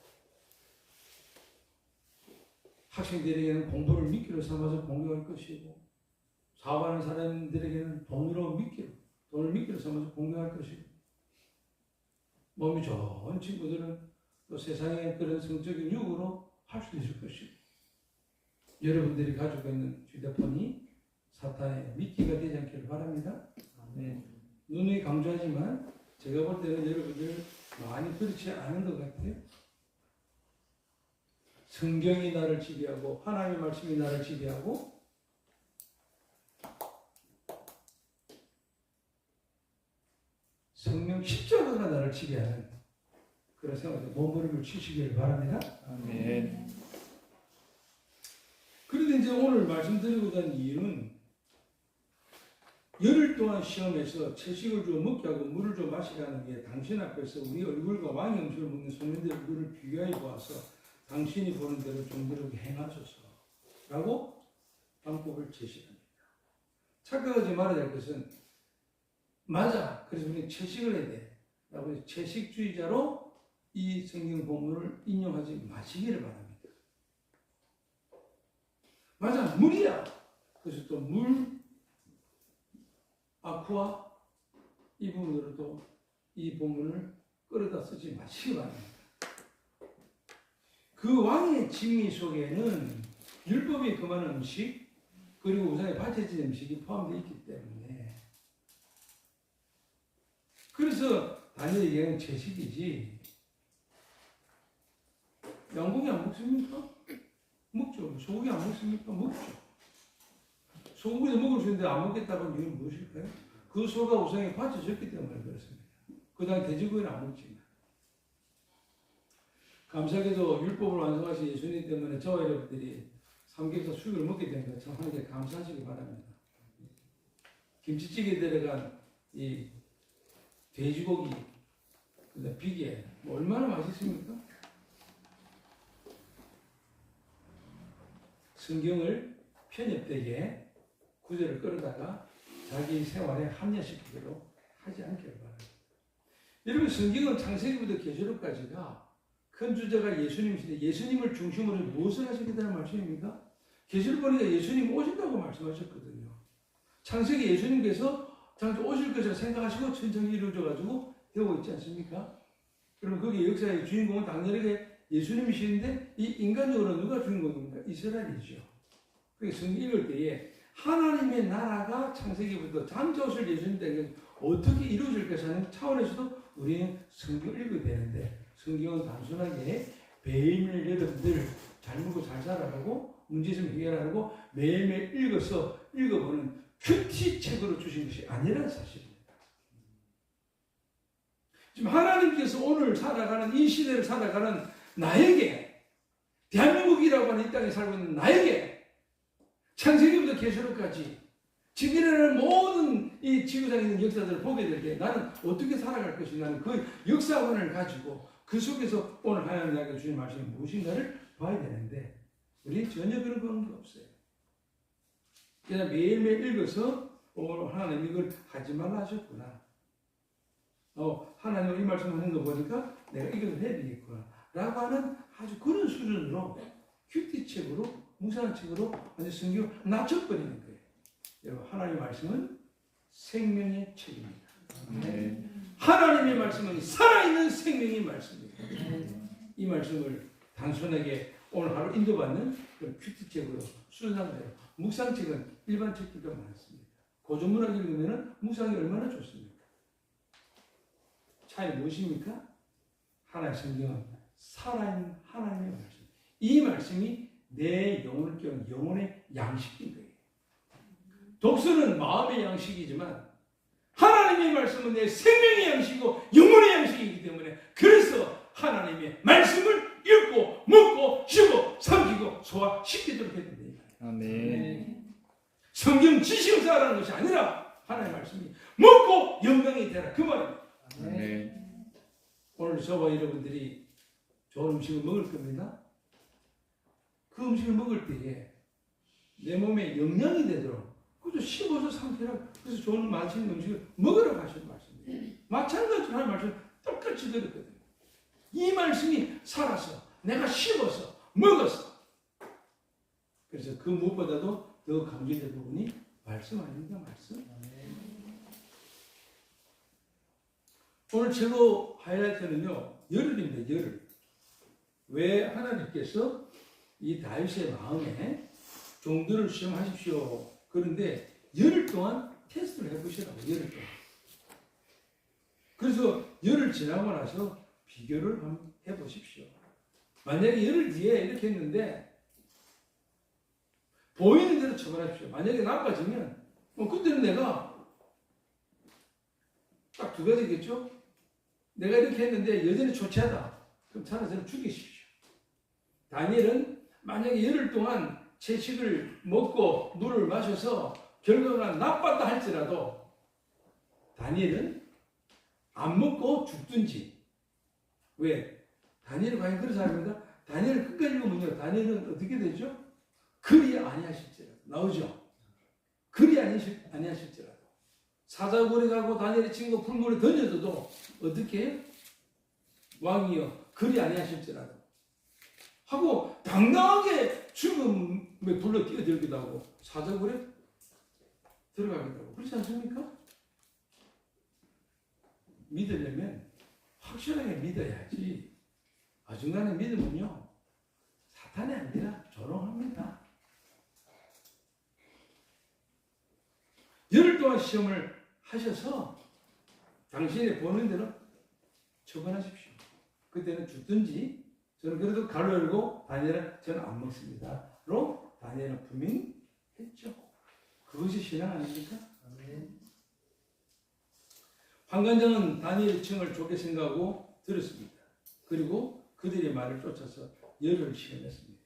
학생들에게는 공부를 미끼로 삼아서 공격할 것이고 사업하는 사람들에게는 돈을 미끼로 삼아서 공격할 것이고 몸이 좋은 친구들은 또 세상의 그런 성적인 유혹으로 할 수 있을 것이고 여러분들이 가지고 있는 휴대폰이 사탄의 미끼가 되지 않기를 바랍니다. 네. 눈이 강조하지만 제가 볼 때는 여러분들 많이 그렇지 않은 것 같아요. 성경이 나를 지배하고 하나님의 말씀이 나를 지배하고 성령 십자가가 나를 지배하는 그런 생각으로 몸부림을 치시기를 바랍니다. 아멘. 그런데 이제 오늘 말씀드리고자 하는 이유는 열흘 동안 시험에서 채식을 좀 먹게 하고 물을 좀 마시게 하는 게 당신 앞에서 우리 얼굴과 왕의 음식을 먹는 손님들 얼굴을 비교해 보아서 당신이 보는 대로 종들에게 행하소서 라고 방법을 제시합니다. 착각하지 말아야 될 것은 맞아, 그래서 우리는 채식을 해야 돼 라고 채식주의자로 이 성경 본문을 인용하지 마시기를 바랍니다. 맞아, 물이야. 그래서 또 물, 아쿠아 이 부분으로도 이 본문을 끌어다 쓰지 마시기 바랍니다. 그 왕의 진미 속에는 율법이 금하는 음식 그리고 우상에 바쳐진 음식이 포함되어 있기 때문에 그래서 다니엘에게는 채식이지 양고기 안 먹습니까? 먹죠. 소고기 안 먹습니까? 먹죠. 소고기도 먹을 수 있는데 안 먹겠다고 하는 이유는 무엇일까요? 그 소가 우상에 바쳐졌기 때문에 그렇습니다. 그 다음에 돼지고기는 안 먹지만. 감사하게도 율법을 완성하신 예수님 때문에 저와 여러분들이 삼겹살 수육을 먹게 된 것 참 하나님께 감사하시기 바랍니다. 김치찌개에 들어간 이 돼지고기, 비계, 얼마나 맛있습니까? 성경을 편협되게 구절을 끌어다가 자기 생활에 합리화시키도록 하지 않기를 바랍니다. 여러분 성경은 창세기부터 계시록까지가 큰 주제가 예수님이신데 예수님을 중심으로 무엇을 하시겠다는 말씀입니까? 계시록 보니까 예수님 오신다고 말씀하셨거든요. 창세기 예수님께서 장차 오실 것을 생각하시고 천천히 이루어져가지고 되고 있지 않습니까? 그럼 거기 역사의 주인공은 당연하게 예수님이시는데 이 인간적으로 누가 주인공입니까? 이스라엘이죠. 그래서 성경 읽을 때에 하나님의 나라가 창세기부터 장차 오실 예수님 때문에 어떻게 이루어질 것이라는 차원에서도 우리는 성경을 읽어야 되는데 성경은 단순하게 매일매일 여러분들 잘 먹고 잘 살아가고 문제점 해결하고 매일매일 읽어보는 큐티 책으로 주신 것이 아니라는 사실입니다. 지금 하나님께서 오늘 살아가는 이 시대를 살아가는 나에게 대한민국이라고 하는 이 땅에 살고 있는 나에게 창세기부터 계시록까지 지금 일어나는 모든 이 지구상에 있는 역사들을 보게 될 때 나는 어떻게 살아갈 것인가는 그 역사관을 가지고 그 속에서 오늘 하나님 나에게 주신 말씀이 무엇인가를 봐야 되는데 우리 전혀 그런 게 없어요. 그냥 매일매일 읽어서 오늘 하나님 이걸 하지 말라 하셨구나. 하나님 이 말씀 하는 거 보니까 내가 이걸 해야 되겠구나. 라고 하는 아주 그런 수준으로 큐티책으로 묵상책으로 아주 성경을 낮춰버리는 거예요. 여러분 하나님의 말씀은 생명의 책입니다. 네. 하나님의 말씀은 살아있는 생명의 말씀입니다. 이 말씀을 단순하게 오늘 하루 인도받는 그런 큐티책으로 순상대로 묵상책은 일반 책들도 많습니다. 고전문학 읽으면 묵상이 얼마나 좋습니까? 차이 무엇입니까? 하나의 성경은 살아있는 하나님의 말씀. 이 말씀이 내 영혼을 깨우는 영혼의 양식인 거예요. 독서는 마음의 양식이지만 하나님의 말씀은 내 생명의 양식이고 영혼의 양식이기 때문에 그래서 하나님의 말씀을 읽고 먹고 씹어 삼키고 소화시키도록 해야 됩니다. 아멘. 성경 지식을 쌓으라는 것이 아니라 하나님의 말씀이 먹고 영광이 되라 그 말입니다. 아멘. 오늘 저와 여러분들이 좋은 음식을 먹을 겁니다. 그 음식을 먹을 때에 내 몸에 영양이 되도록 그저 씹어서 삼키라. 그래서 좋은 맛있는 음식을 먹으라고 하시는 말씀입니다. 마찬가지로 하나님 말씀 똑같이 들었거든요. 이 말씀이 살아서 내가 씹어서 먹어서 그래서 그 무엇보다도 더 강조된 부분이 말씀 아닙니까? 말씀. 오늘 최고 하이라이트는요 열흘입니다. 열흘. 왜 하나님께서 이 다윗의 마음에 종들을 시험하십시오. 그런데 열흘 동안 테스트를 해보시라고. 열흘 동안. 그래서 열흘 지나고 나서 비교를 한번 해보십시오. 만약에 열흘 뒤에 이렇게 했는데 보이는 대로 처분하십시오. 만약에 나빠지면 그때는 내가 딱 두 가지겠죠. 내가 이렇게 했는데 여전히 초췌하다. 그럼 차라리 저를 죽이십시오. 다니엘은 만약에 열흘 동안 채식을 먹고 물을 마셔서 결과가 나빴다 할지라도 다니엘은 안 먹고 죽든지. 왜? 다니엘은 과연 그런 사람입니다. 다니엘을 끝까지 보면요. 다니엘은 어떻게 되죠? 그리 아니하실지라도. 나오죠? 그리 아니하실지라도. 사자굴에 가고 다니엘의 친구 풀물에 던져도 어떻게 해요? 왕이여 그리 아니하실지라도 하고 당당하게 죽음에 불러 뛰어들기도 하고 사자굴에 들어가기도 하고 그렇지 않습니까? 믿으려면 확실하게 믿어야지. 중간에 믿으면요 사탄이 아니라 조롱합니다. 열흘 동안 시험을 하셔서 당신이 보는 대로 처분하십시오. 그때는 죽든지 저는 그래도 가로 열고 다니엘은 저는 안 먹습니다. 로 다니엘은 분명히 했죠. 그것이 신앙 아닙니까? 환관장은 다니엘의 청을 좋게 생각하고 들었습니다. 그리고 그들의 말을 쫓아서 열을 시험했습니다.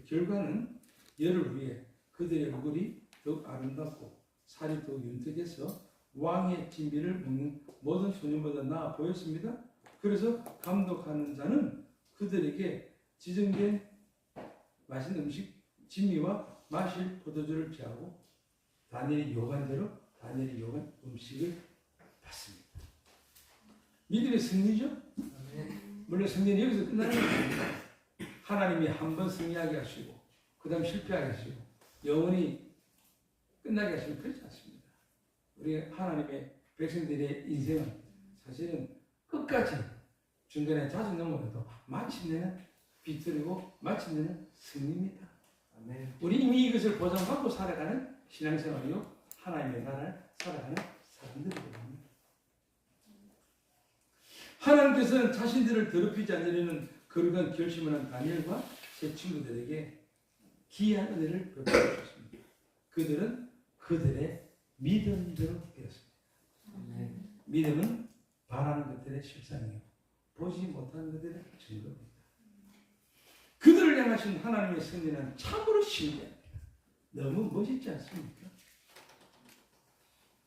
결과는 열을 후에 그들의 얼굴이 더욱 아름답고 살이 더욱 윤택해서 왕의 진미를 먹는 모든 소년보다 나아 보였습니다. 그래서 감독하는 자는 그들에게 지정된 맛있는 음식 진미와 마실 포도주를 제하고 다니엘이 요구한 대로 다니엘이 요구한 음식을 받습니다. 믿음의 승리죠? 물론 승리는 여기서 끝나는 게 아닙니다. 하나님이 한 번 승리하게 하시고 그 다음 실패하게 하시고 영원히 끝나게 하시면 그렇지 않습니다. 우리 하나님의 백성들의 인생은 사실은 끝까지 중간에 자주 넘어가도 마침내는 비틀고 마침내는 승리입니다. 우리 이미 이것을 보장받고 살아가는 신앙생활이요 하나님의 나라를 살아가는 사람들입니다. 하나님께서는 자신들을 더럽히지 않으려는 거룩한 결심을 한 다니엘과 세 친구들에게 귀한 은혜를 베풀어 주셨습니다. 그들은 그들의 믿음대로 되었습니다. 믿음은 바라는 것들의 실상이요 보지 못하는 것들의 증거입니다. 그들을 향하신 하나님의 승리는 참으로 신기합니다. 너무 멋있지 않습니까?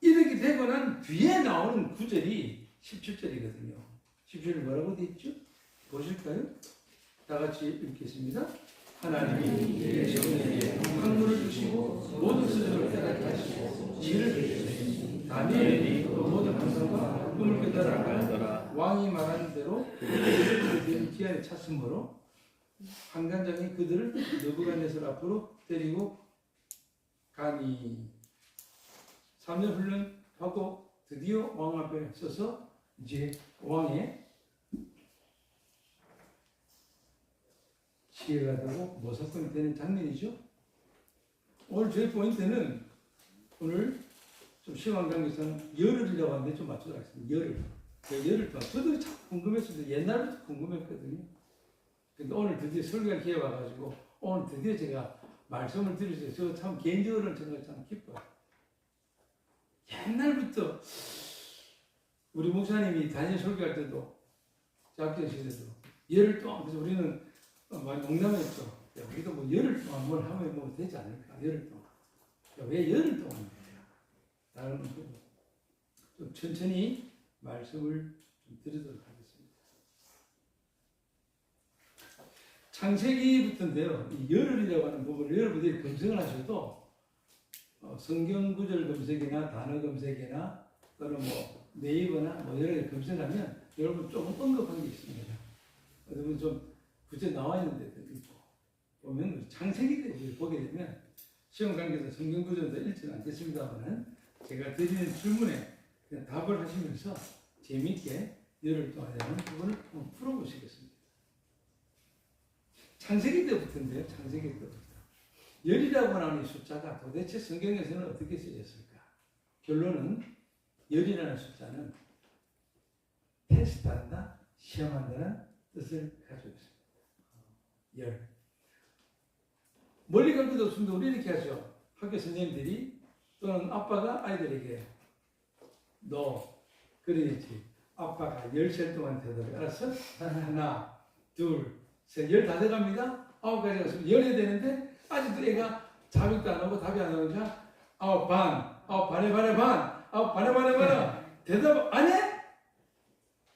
이렇게 되고 난 뒤에 나오는 구절이 17절이거든요. 17절에 뭐라고 되어 있죠? 보실까요? 다 같이 읽겠습니다. 하나님이 내 정에게 강물을 주시고 모든 수준을 깨닫게 하시고 지혜를 주시니 다니엘이 그 모든 환상과 꿈을 깨달아 왕이 말하는 대로 그들을 기한에 찼으므로 환관장이 그들을 느부갓네살 앞으로 데리고 가니 3년 훈련하고 드디어 왕 앞에 서서 이제 왕의 시해가 되고 모사건이 되는 장면이죠. 오늘 저희 포인트는 오늘 좀 시간 관계상 열흘이라고 하는데 좀 맞추도록 하겠습니다. 열흘 동안 저도 참 궁금했습니다. 옛날부터 궁금했거든요. 근데 오늘 드디어 설교할 기회가 와가지고 오늘 드디어 제가 말씀을 드릴 수 있어요. 저 참 개인적으로는 정말 참 기뻐요. 옛날부터 우리 목사님이 다니엘 설교할 때도 작전 시대도 열흘 동안 그래서 우리는 많이 농담했죠. 우리도 뭐 열흘 동안 뭘 하면 뭐 되지 않을까? 열흘 동안. 왜 열흘 동안 돼요? 다른 좀 천천히 말씀을 좀 드리도록 하겠습니다. 창세기부터인데요. 이 열흘이라고 하는 부분을 여러분들이 검색을 하셔도 성경 구절 검색이나 단어 검색이나 또는 뭐 네이버나 뭐 여러 개 검색하면 여러분 조금 언급한 게 있습니다. 여러분 좀 구체 나와 있는 데도 있고 보면 창세기 때 보게 되면 시험 관계에서 성경 구절도 읽지는 않겠습니다만은 제가 드리는 질문에 그냥 답을 하시면서 재미있게 열흘 동안이라는 부분을 한번 풀어보시겠습니다. 창세기 때부터인데요. 창세기 때부터 열이라고 하는 이 숫자가 도대체 성경에서는 어떻게 쓰였을까? 결론은 열이라는 숫자는 테스트한다, 시험한다는 뜻을 가지고 있습니다. 열. 멀리 갈 것도 없습니다. 우리 이렇게 하죠. 학교 선생님들이 또는 아빠가 아이들에게 너 그래야지. 아빠가 10살 동안 되도록 알았어? 하나, 둘, 셋, 15 갑니다. 9까지 갔으면 10이 되는데 아직도 애가 자극도 안 오고 답이 안 오니까 9 반, 9 반에 반, 9 반에 반 대답 안 해?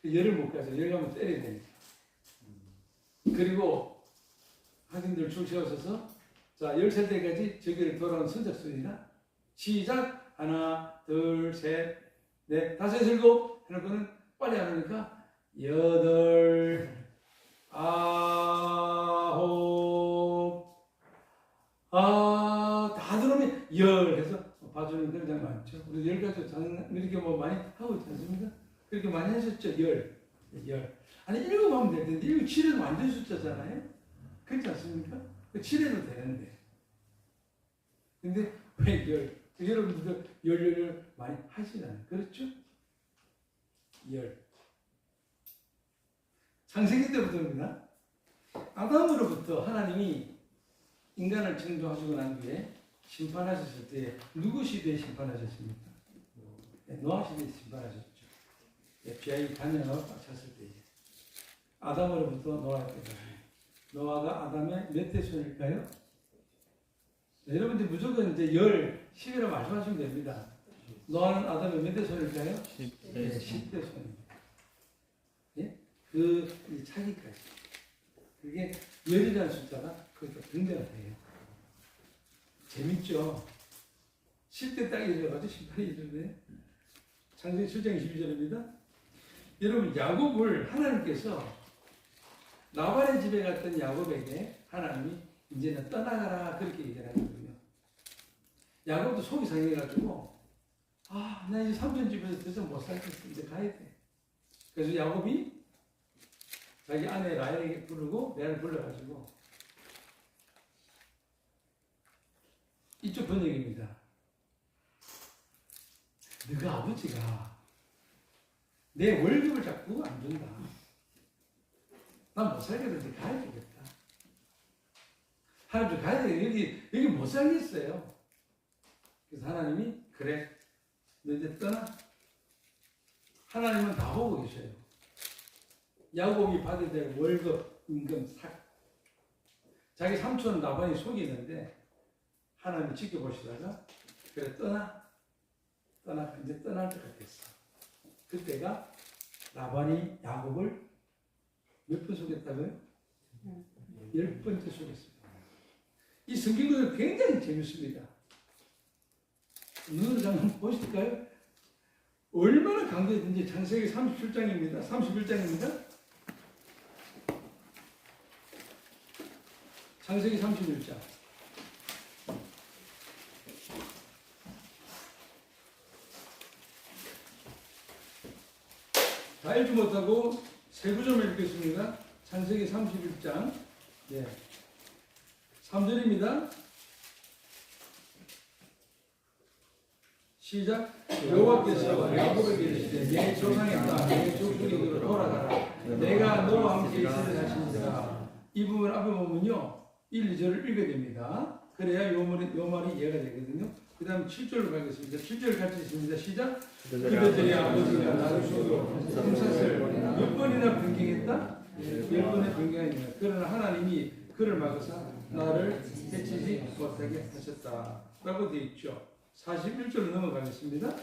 열을 못 가서 열 가면 때려야 되니까. 그리고 학생들 줄 세워서서 자 10살 때까지 저기를 돌아온 선착순이나 시작 하나 둘셋넷 다섯 일곱 해놓고는 빨리 안 오니까 8 9 다 들어오면 10 해서 봐주는 그런 장 많죠. 우리 10가지 장난 이렇게 뭐 많이 하고 있지 않습니까? 그렇게 많이 하셨죠. 10 아니 7 하면 될 텐데 7, 7에도 완전 숫자잖아요. 그렇지 않습니까? 7에도 되는데 근데 왜 10? 여러분들도 10 많이 하시잖아요. 그렇죠? 10 창세기 때부터입니다. 아담으로부터 하나님이 인간을 창조하시고 난 뒤에 심판하셨을 때 누구 시대에 심판하셨습니까? 노아 시대에 심판하셨죠. FBI 단연하고 꽉 찼을 때 아담으로부터 노아까지. 노아가 아담의 몇 대 손일까요? 여러분들 무조건 이제 10이라고 말씀하시면 됩니다. 노아는 아담의 몇 대 손일까요? 10대 손입니다. 예? 그 차기까지. 그게 10이라는 숫자가 거기서 등장을 해요. 재밌죠? 10대 딱 이래가지고 심판이 이르네. 창세기 7장 22절입니다. 여러분 야곱을 하나님께서 라반의 집에 갔던 야곱에게 하나님이 이제는 떠나가라 그렇게 얘기를 하거든요. 야곱도 속이 상해가지고 나 이제 삼촌 집에서 더 이상 못 살겠어. 이제 가야 돼. 그래서 야곱이 자기 아내 라헬에게 부르고 레아를 불러가지고 이쪽 번역입니다. 너가 아버지가 내 월급을 자꾸 안 준다. 난 못 살겠는데 가야 되겠다. 하나님 가야 돼. 여기 못 살겠어요. 그래서 하나님이 그래 너 이제 떠나. 하나님은 다 보고 계셔요. 야곱이 받아야 될 월급, 임금, 삭. 자기 삼촌 라반이 속이는데 하나님이 지켜보시다가 그래 떠나 이제 떠날 때가 됐어. 그때가 라반이 야곱을 몇 번 속였다고요? 10번째 속였습니다. 이 성경은 굉장히 재밌습니다. 눈으로 한번 보실까요? 얼마나 강조했는지. 창세기 37장입니다. 31장입니다. 창세기 31장. 다 읽지 못하고 세 구절만 읽겠습니다. 창세기 31장 3절입니다. 시작. 여호와께서 야곱에게 이르시되 내 조상의 땅 내 족속에게로 돌아가라. 내가 너와 함께 있으리라 하시니라. 이 부분 앞에 보면요 1, 2절을 읽어야 됩니다. 그래야 요 말이 이해가 되거든요. 그 다음 7절로 가겠습니다. 7절 같이 있습니다. 시작. 그들의 아버지가 나를 속여 kum사슬 몇 번이나 변경했다? 10번의 변경입니다. 그러나 하나님이 그를 막으사 나를 해치지 못하게 하셨다 라고 되어 있죠. 41절로 넘어가겠습니다.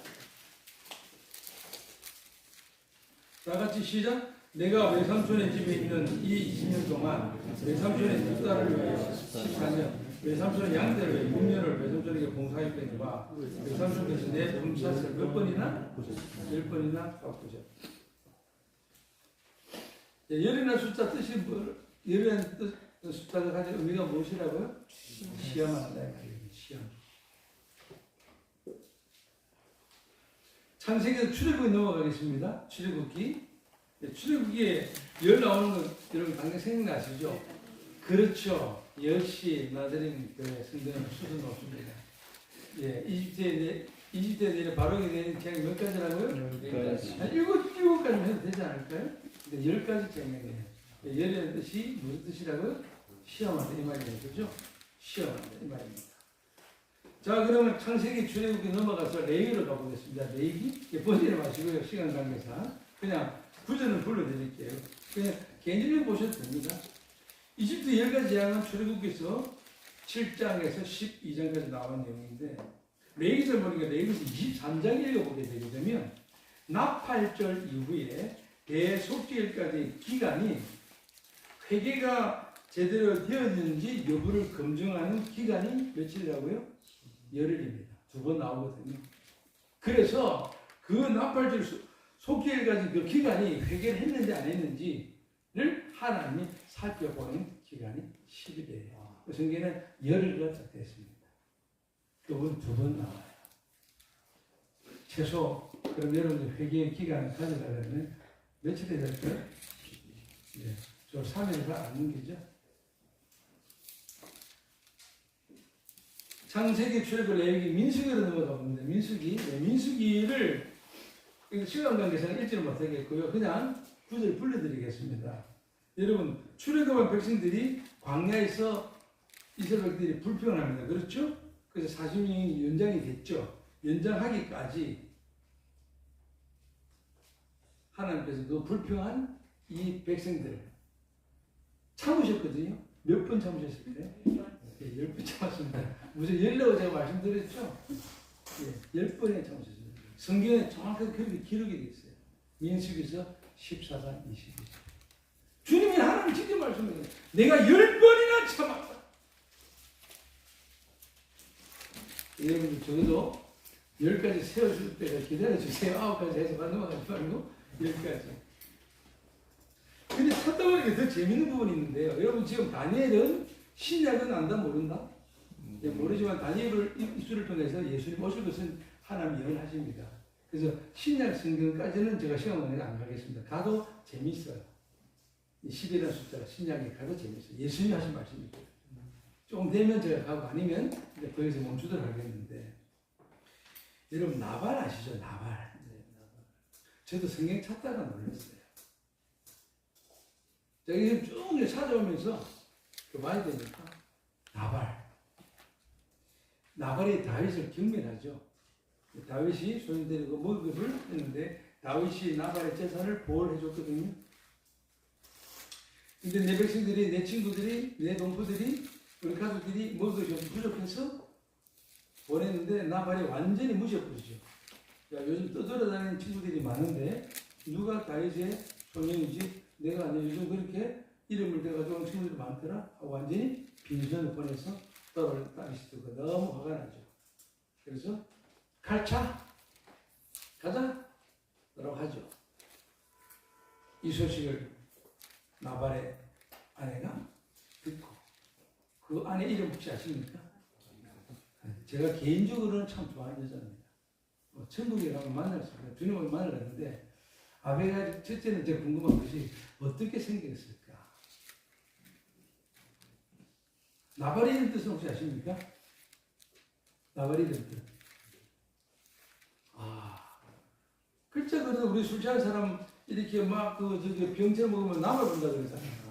다같이 시작. 내가 외삼촌의 집에 있는 이 20년 동안 외삼촌의 두 딸을 위하여 14년 외삼촌의 양떼를 위해 6년을 외삼촌에게 봉사했거니와 외삼촌께서 내 품삯을 몇 번이나? 10번이나 갚으셨다. 열이나 숫자 뜻이 열이라는 숫자가 가진 의미가 무엇이라고요? 시험한다. 시험. 창세기에서 출애굽에 넘어가겠습니다. 출애굽기. 출애굽기에 열 나오는 거 여러분 당연히 생각나시죠? 그렇죠. 역시 나들인 교회 성도는 수준 높습니다. 이집트에 내려 바로에 내린 제가 몇 가지라고요? 10가지. 한 7가지면 해도 되지 않을까요? 근데 10가지 쟁명이에요. 열이라는 뜻이 무슨 뜻이라고요? 시험한다 이 말이에요. 그죠? 시험한다 이 말입니다. 자, 그러면 창세기 출애굽기 넘어가서 레위로 가보겠습니다. 레위? 보지 마시고요. 시간 관계상. 그냥 구절은 불러드릴게요. 그냥 개인적으로 보셔도 됩니다. 이집트 10가지 재앙은 출애굽기에서 7장에서 12장까지 나온 내용인데 레위기를 보니까 레위기에서 23장 읽어보게 되게 되면 나팔절 이후에 대속죄일까지 기간이 회개가 제대로 되었는지 여부를 검증하는 기간이 며칠이라고요? 열흘입니다. 2번 나오거든요. 그래서 그 나팔절 속죄일까지 그 기간이 회개를 했는지 안 했는지를 하나님이 살펴보는 기간이 10일이에요. 그 성경에는 열흘이라고 되어 있습니다. 그건 2번 나와요. 최소 그럼 여러분들 회개의 기간을 가져가려면 며칠이 될까요? 네, 저 3일가 안 넘기죠? 창세기, 출애굽, 레위기, 민수기로 넘어가 보는데 민수기를 시간 관계상 읽지는 못하겠고요. 그냥 구절 불러드리겠습니다. 여러분 출애굽한 백성들이 광야에서 이스라엘들이 불평합니다. 그렇죠? 그래서 40년이 연장이 됐죠. 연장하기까지 하나님께서 그 불평한 이 백성들을 참으셨거든요. 몇 번 참으셨을 때? 네, 10번 참았습니다. 무슨 14번 제가 말씀드렸죠? 네, 10번에 참으셨습니다. 성경에 정확하게 그렇게 기록이 되어 있어요. 민수기서 14장 22절. 주님이 하나님 직접 말씀해요. 내가 10번이나 참았다. 여러분들 적어도 10가지 세워줄 때가 기다려주세요. 9가지 해서 넘어가지 말고 10가지. 근데 찾다 보니까 더 재밌는 부분이 있는데요. 여러분 지금 다니엘은 신약은 안다 모른다? 모르지만 다니엘을 입술을 통해서 예수님 오실 것은 하나님이 예언하십니다. 그래서 신약 성경까지는 제가 시간 관계상 안 가겠습니다. 가도 재밌어요. 10이라는 숫자가 신약에 가도 재밌어요. 예수님이 하신 말씀입니다. 좀 되면 제가 가고 아니면 거기서 멈추도록 하겠는데 여러분 나발 아시죠? 나발. 저도 성경 찾다가 놀랐어요. 제가 지금 쭉 찾아오면서 봐야 되니까 나발이 다윗을 경멸하죠. 다윗이 손이 데리고 먹이를 했는데 다윗이 나발의 재산을 보호해 줬거든요. 근데 내 백성들이, 내 친구들이, 내 동포들이, 우리 가족들이 먹을 것이 부족해서 보냈는데 나발이 완전히 무시해버리죠. 요즘 떠돌아다니는 친구들이 많은데 누가 다윗의 소년이지? 내가 아니 요즘 그렇게 이름을 대가지고 친구들이 많더라? 완전히 빈손을 보내서 떠돌아다니는 다윗이 너무 화가 나죠. 그래서 갈차 가자 라고 하죠. 이 소식을 나발의 아내가 듣고 그 아내 이름 혹시 아십니까? 제가 개인적으로는 참 좋아하는 여자입니다. 천국에 가면 만날 수 있어요. 주님을 만나는데 아베가 첫째는 제가 궁금한 것이 어떻게 생겼을까? 나발이라는 뜻은 혹시 아십니까? 나발이라는 뜻. 글자 그래도 우리 술 취한 사람 이렇게 막 병채 먹으면 나발 분다 그러잖아요.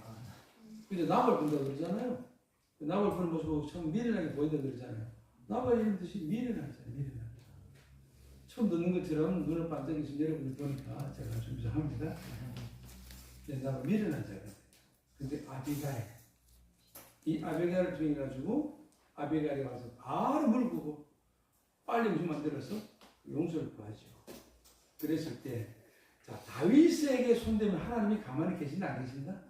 근데 나발 분다 그러잖아요. 나발 부는 모습 보고 참 미련하게 보인다 그러잖아요. 나발이라는 뜻이 미련하잖아요. 미련하게. 처음 듣는 것처럼 눈을 반짝이신 여러분들 보니까 제가 좀 이상합니다. 나발 미련한 자가. 근데 아비가일. 이 아비가일을 통해 가지고 아비가일이 와서 바로 무릎 꿇고 빨리 무슨 만들어서 용서를 구하죠. 그랬을 때, 자, 다윗에게 손대면 하나님이 가만히 계신다, 안 계신다?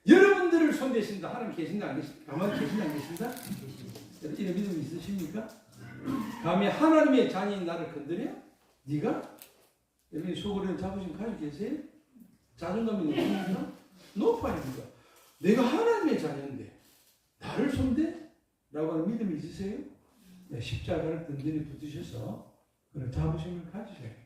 여러분들을 손대신다, 하나님 계신다, 안 계신다? 가만히 계신다, 안 계신다? 이런 믿음 있으십니까? 감히 하나님의 자녀인 나를 건드려? 네가? 여러분이 속으로는 자부심 가지고 계세요? 자존감이 높습니까? 높아입니다. 내가 하나님의 자녀인데 나를 손대? 라고 하는 믿음이 있으세요? 네, 십자가를 든든히 붙으셔서 그런 자부심을 가지셔야 됩니다.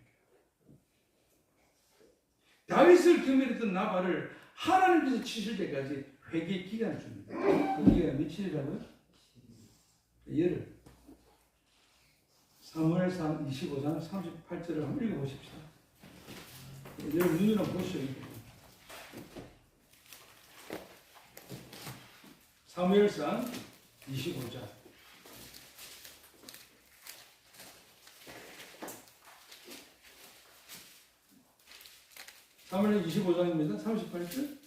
다윗을 경멸했던 나발을 하나님께서 치실 때까지 회개 기간을 줍니다. 그 기간이 며칠이라고요? 열흘. 사무엘상 25장 38절을 한번 읽어보십시오. 여러분 눈으로 보시죠. 사무엘상 25장. 사무엘 25장입니다. 38절.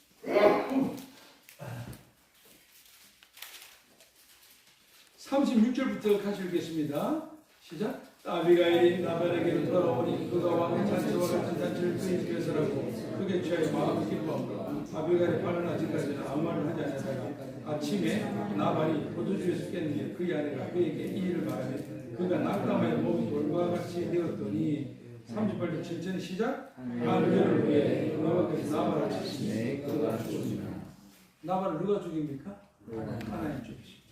36절부터 같이 읽겠습니다. 시작. 아비가일이 나발에게로 돌아오니 그가 왕의 잔치와 같은 잔치를 그의 집에서 하고 그게 취하여 마음이 기뻐하고 아비가일이 빠른 아직까지는 아무 말을 하지 않았다가 아침에 나발이 포도주에서 깼는데 그의 아내가 그에게 이 일을 말하며 그가 낙담하여 몸이 돌과 같이 되었더니 38절 7절 시작. 아비를 위해 그와 나발을 쳤으니 그가 죽었습니다. 나발을 누가 죽입니까? 하나님 죽이십니다.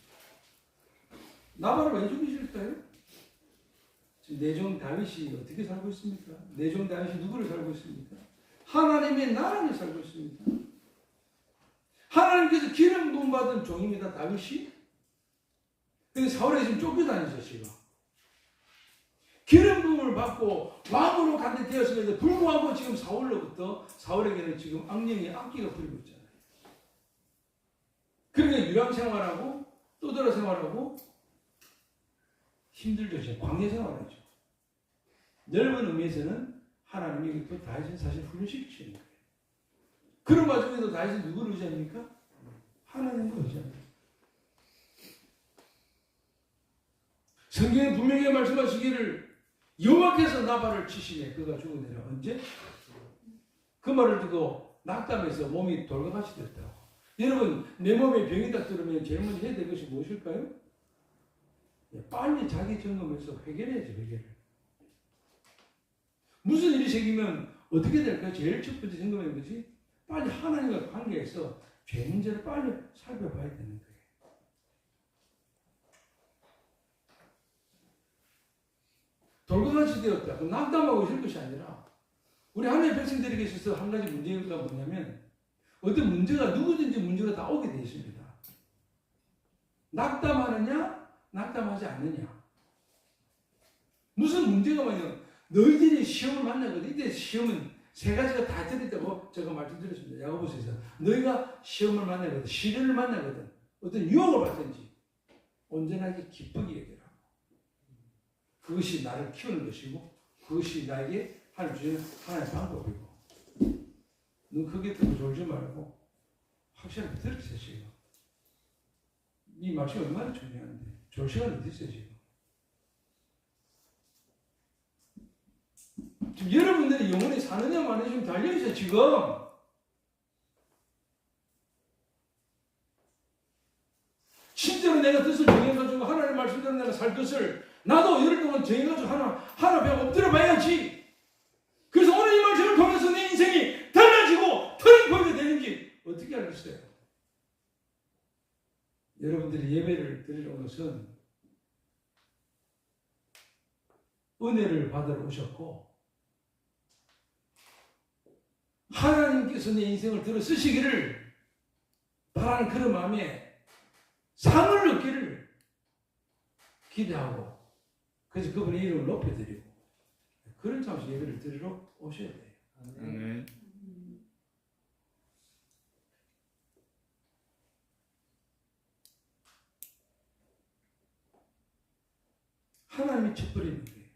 나발을 왜 죽이실까요? 지금 내종 다윗이 어떻게 살고 있습니까? 내종 다윗이 누구를 살고 있습니까? 하나님의 나라를 살고 있습니다. 하나님께서 기름 부음 받은 종입니다. 다윗이. 근데 사울에 지금 쫓겨다니죠, 지금. 기름 부음을 받고 왕으로 간대 되었음에도 불구하고 지금 사울로부터 사울에게는 지금 악령의 악기가 부리고 있잖아요. 그러니까 유랑 생활하고 떠돌아 생활하고 힘들죠. 지금 광야 생활이죠. 넓은 의미에서는 하나님이 또 다윗은 사실 훈련시키시는 거예요. 그런 와중에도 다윗은 누구를 의지합니까? 하나님을 의지합니다. 성경에 분명히 말씀하시기를 여호와께서 나발을 치시네 그가 죽으니라. 언제? 그 말을 듣고 낙담해서 몸이 돌과같이 됐다고. 여러분 내 몸에 병이 딱 들으면 제일 먼저 해야 될 것이 무엇일까요? 빨리 자기 점검해서 회개해야죠. 회개를. 무슨 일이 생기면 어떻게 될까요? 제일 첫 번째 점검하는 것이 빨리 하나님과 관계에서 죄 문제를 빨리 살펴봐야 되는 거예요. 돌과같이 되었다. 그럼 낙담하고 있을 것이 아니라 우리 하나님의 백성들에게 있어서 한 가지 문제가 뭐냐면 어떤 문제가 누구든지 문제가 다 오게 되어 있습니다. 낙담하느냐 낙담하지 않느냐. 무슨 문제가 뭐냐면 너희들이 시험을 만나거든. 이때 시험은 세 가지가 다 들었다고 제가 말씀드렸습니다. 야고보서에서 너희가 시험을 만나거든. 시련을 만나거든. 어떤 유혹을 받든지 온전하게 기쁘게 되라고. 그것이 나를 키우는 것이고 그것이 나에게 하나님 주시는 하나의 방법이고 눈 크게 뜨고 졸지 말고 확실하게 들으세요. 지금 이 말씀이 얼마나 중요한데 졸 시간이 어디 있어요 지금. 지금 여러분들이 영혼이 사느냐 마느냐 좀 달려있어요 지금. 실제로 내가 뜻을 정해가지고 하나님의 말씀대로 내가 살 것을 나도 열흘 동안 정해가지고 하나 배워 엎드려 봐야지. 그래서 오늘 이 말씀을 통해서 내 인생이 달라지고 터닝포인트가 되는지 어떻게 알겠어요? 여러분들이 예배를 드리러 온 것은 은혜를 받으러 오셨고 하나님께서 내 인생을 들어 쓰시기를 바라는 그런 마음에 상을 얻기를 기대하고 그래서 그분의 이름을 높여드리고 그런 차원에서 예배를 드리러 오셔야 돼요. 아멘. 하나님이 쳐버리는 거예요.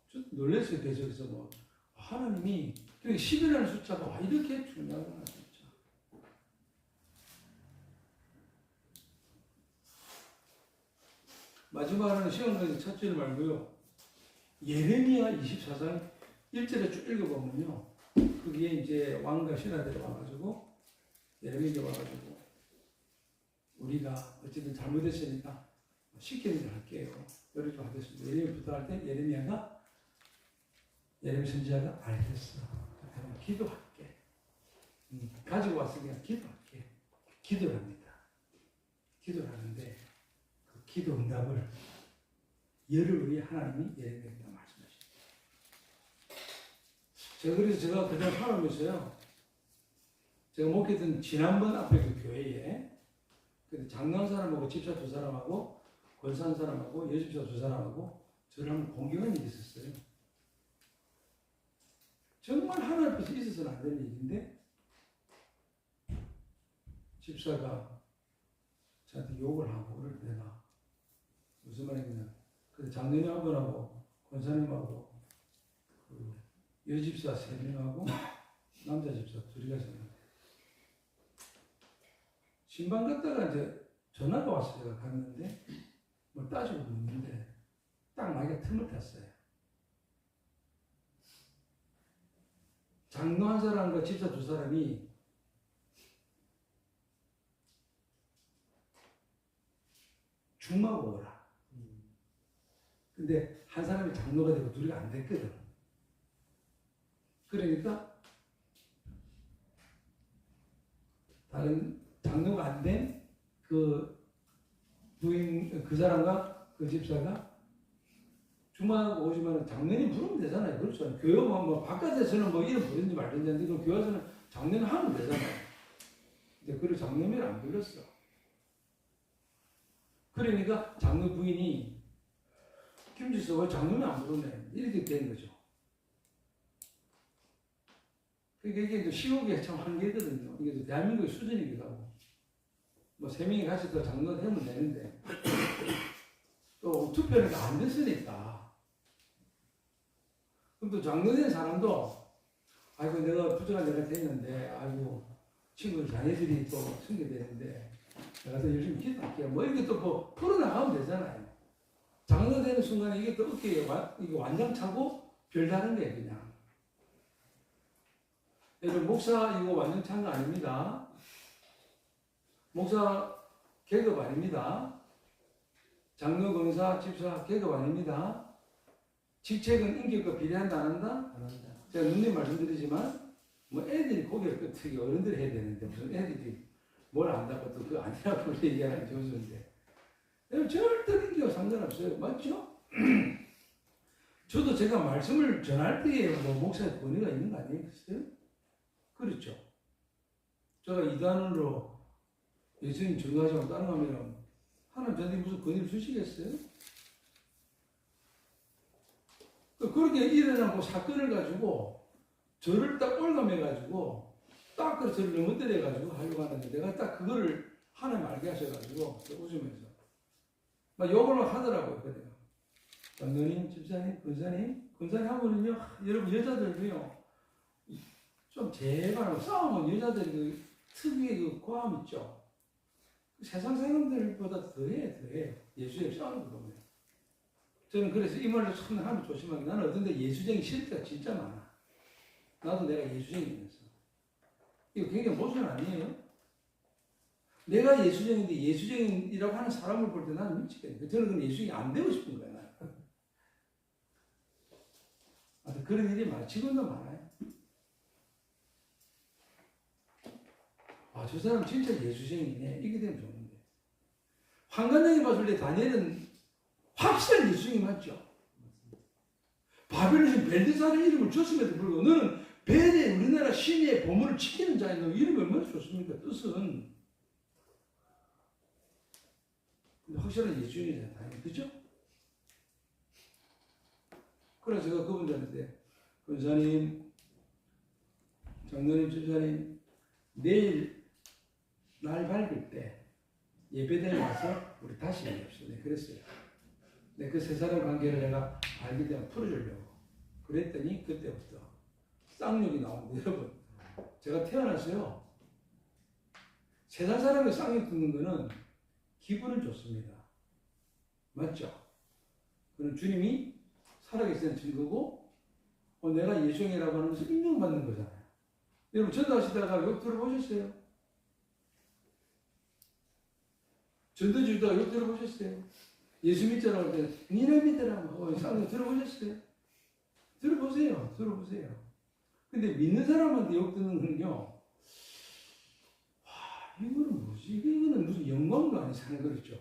좀 놀랐어요. 계속해서 뭐 하나님이 10이라는 숫자가 이렇게 중요하구나 진짜. 마지막으로는 시간 관계 첫 줄 말고요. 예레미야 24장 1절에 쭉 읽어보면요. 거기에 이제 왕과 신하들이 와가지고 예레미야가 와가지고 우리가 어쨌든 잘못했으니까 시키는 일 할게요. 이렇게 하겠습니다. 예레미야 부탁할 때 예레미야 선지자가 알겠어. 그러면 기도할게. 가지고 왔으니까 기도할게. 기도를 합니다. 기도를 하는데 그 기도 응답을 열흘 후에 하나님이 예레미야에게 말씀하십니다. 그래서 그냥 살아오면서요. 제가 목회했던 지난번 앞에 그 교회에 장로한 사람하고 집사 2사람하고 권사한 사람하고 여집사 2사람하고 저를 한번 공경한 일이 있었어요. 정말 하나님 앞에서 있어서는 안 되는 일인데 집사가 저한테 욕을 하고 그럴 때가 무슨 말이냐면 그 장로님 한 분하고 권사님하고 그 여집사 3명하고 남자 집사 2이 가셨는데 신방 갔다가 이제 전화가 왔어요. 제가 갔는데 뭘 따지고 묻는데 딱 마이가 틈을 탔어요. 장로 한 사람과 집사 2사람이 중마고 오라. 근데 한 사람이 장로가 되고 2이 안 됐거든. 그러니까 다른 장로가 안 된 그 부인 그 사람과 그 집사가 주말하고 오지만 장로님 부르면 되잖아요. 그렇죠. 교회 뭐 바깥에서는 뭐 이름 부르는지 말든지 하는데 그 교회에서는 장로님 하면 되잖아요. 근데 그걸 장로님을 안 불렀어. 그러니까 장로 부인이 김지수 왜 장로님 안 부르네 이렇게 된 거죠. 그러니까 이게 시국의 참 한계거든요. 이게 대한민국의 수준이기도 하고 뭐 3명이 같이 또 장로 되면 되는데 또 투표는 안 됐으니까 그럼 또 장로 된 사람도 아이고 내가 부정한 내가 됐는데 아이고 친구 자녀들이 또 승계되는데 내가 더 열심히 기도할게요. 뭐 이렇게 또 뭐 풀어나가면 되잖아요. 장로 되는 순간에 이게 또 어깨에 이게 완장 차고 별다른 거예요 그냥. 여러분 목사 이거 완전 찬 거 아닙니다. 목사 계급 아닙니다. 장로, 검사, 집사 계급 아닙니다. 직책은 인격과 비례한다 안 한다? 안 한다. 제가 누님 말씀드리지만 뭐 애들이 고개를 끄트기 어른들이 해야 되는데 무슨 애들이 뭘 안다고 또 그거 아니라고 얘기하는 교수인데 절대 인격과 상관없어요. 맞죠? 저도 제가 말씀을 전할 때에 뭐 목사의 권위가 있는 거 아니겠어요? 그렇죠. 제가 이단으로 예수님 증거하자고 따라가면 하나님 저한테 무슨 권위를 주시겠어요? 그렇게 일어나고 사건을 가지고 저를 딱 올감해가지고 딱 그 저를 넘어뜨려가지고 하려고 하는데 내가 딱 그거를 하나님 알게 하셔가지고 웃으면서 막 욕을 막 하더라고요. 그때가 장로님, 집사님, 권사님 하면은요 여러분 여자들도요 좀 제발 싸우면 여자들이 그 특유의 그 고함 있죠. 세상 사람들보다 더해. 예수의 싸우는 거 보면. 저는 그래서 이 말을 참 하면 조심하게. 나는 어떤데 예수쟁이 실패가 진짜 많아. 나도 내가 예수쟁이면서. 이거 굉장히 모순 아니에요? 내가 예수쟁인데 예수쟁이라고 하는 사람을 볼 때 나는 미치겠네. 저는 그럼 예수쟁이 안 되고 싶은 거야. 나는. 그런 일이 많아. 지금도 많아요. 아, 저 사람 진짜 예수쟁이네. 이게 되면 좋은데. 환관장이 봤을 때 다니엘은 확실한 예수쟁이 맞죠? 바벨론신 벨드사르 이름을 줬음에도 불구하고 너는 벨의 우리나라 신의 보물을 지키는 자인 너 이름이 얼마나 좋습니까? 뜻은. 근데 확실한 예수쟁이잖아요. 그죠? 그래서 제가 그분들한테 권사님, 장로님, 집사님 내일 날 밝을 때 예배당에 와서 우리 다시 얘기합시다. 네, 그랬어요. 네, 그 세 사람 관계를 내가 알기 때문에 풀어주려고. 그랬더니 그때부터 쌍욕이 나오는데 여러분 제가 태어났어요. 세상 사람의 쌍욕 듣는 거는 기분은 좋습니다. 맞죠? 그는 주님이 살아계시는 증거고 내가 예수형이라고 하는 것을 인정받는 거잖아요. 여러분 전도하시다가 욕 들어보셨어요? 전도 주다가 욕 들어보셨어요? 예수 믿자라고 할 때 니네 믿으라고 쌍욕 들어보셨어요? 들어보세요. 근데 믿는 사람한테 욕 듣는 거는요, 와, 이거는 뭐지? 이거는 무슨 영광도 아닌 사는 거겠죠.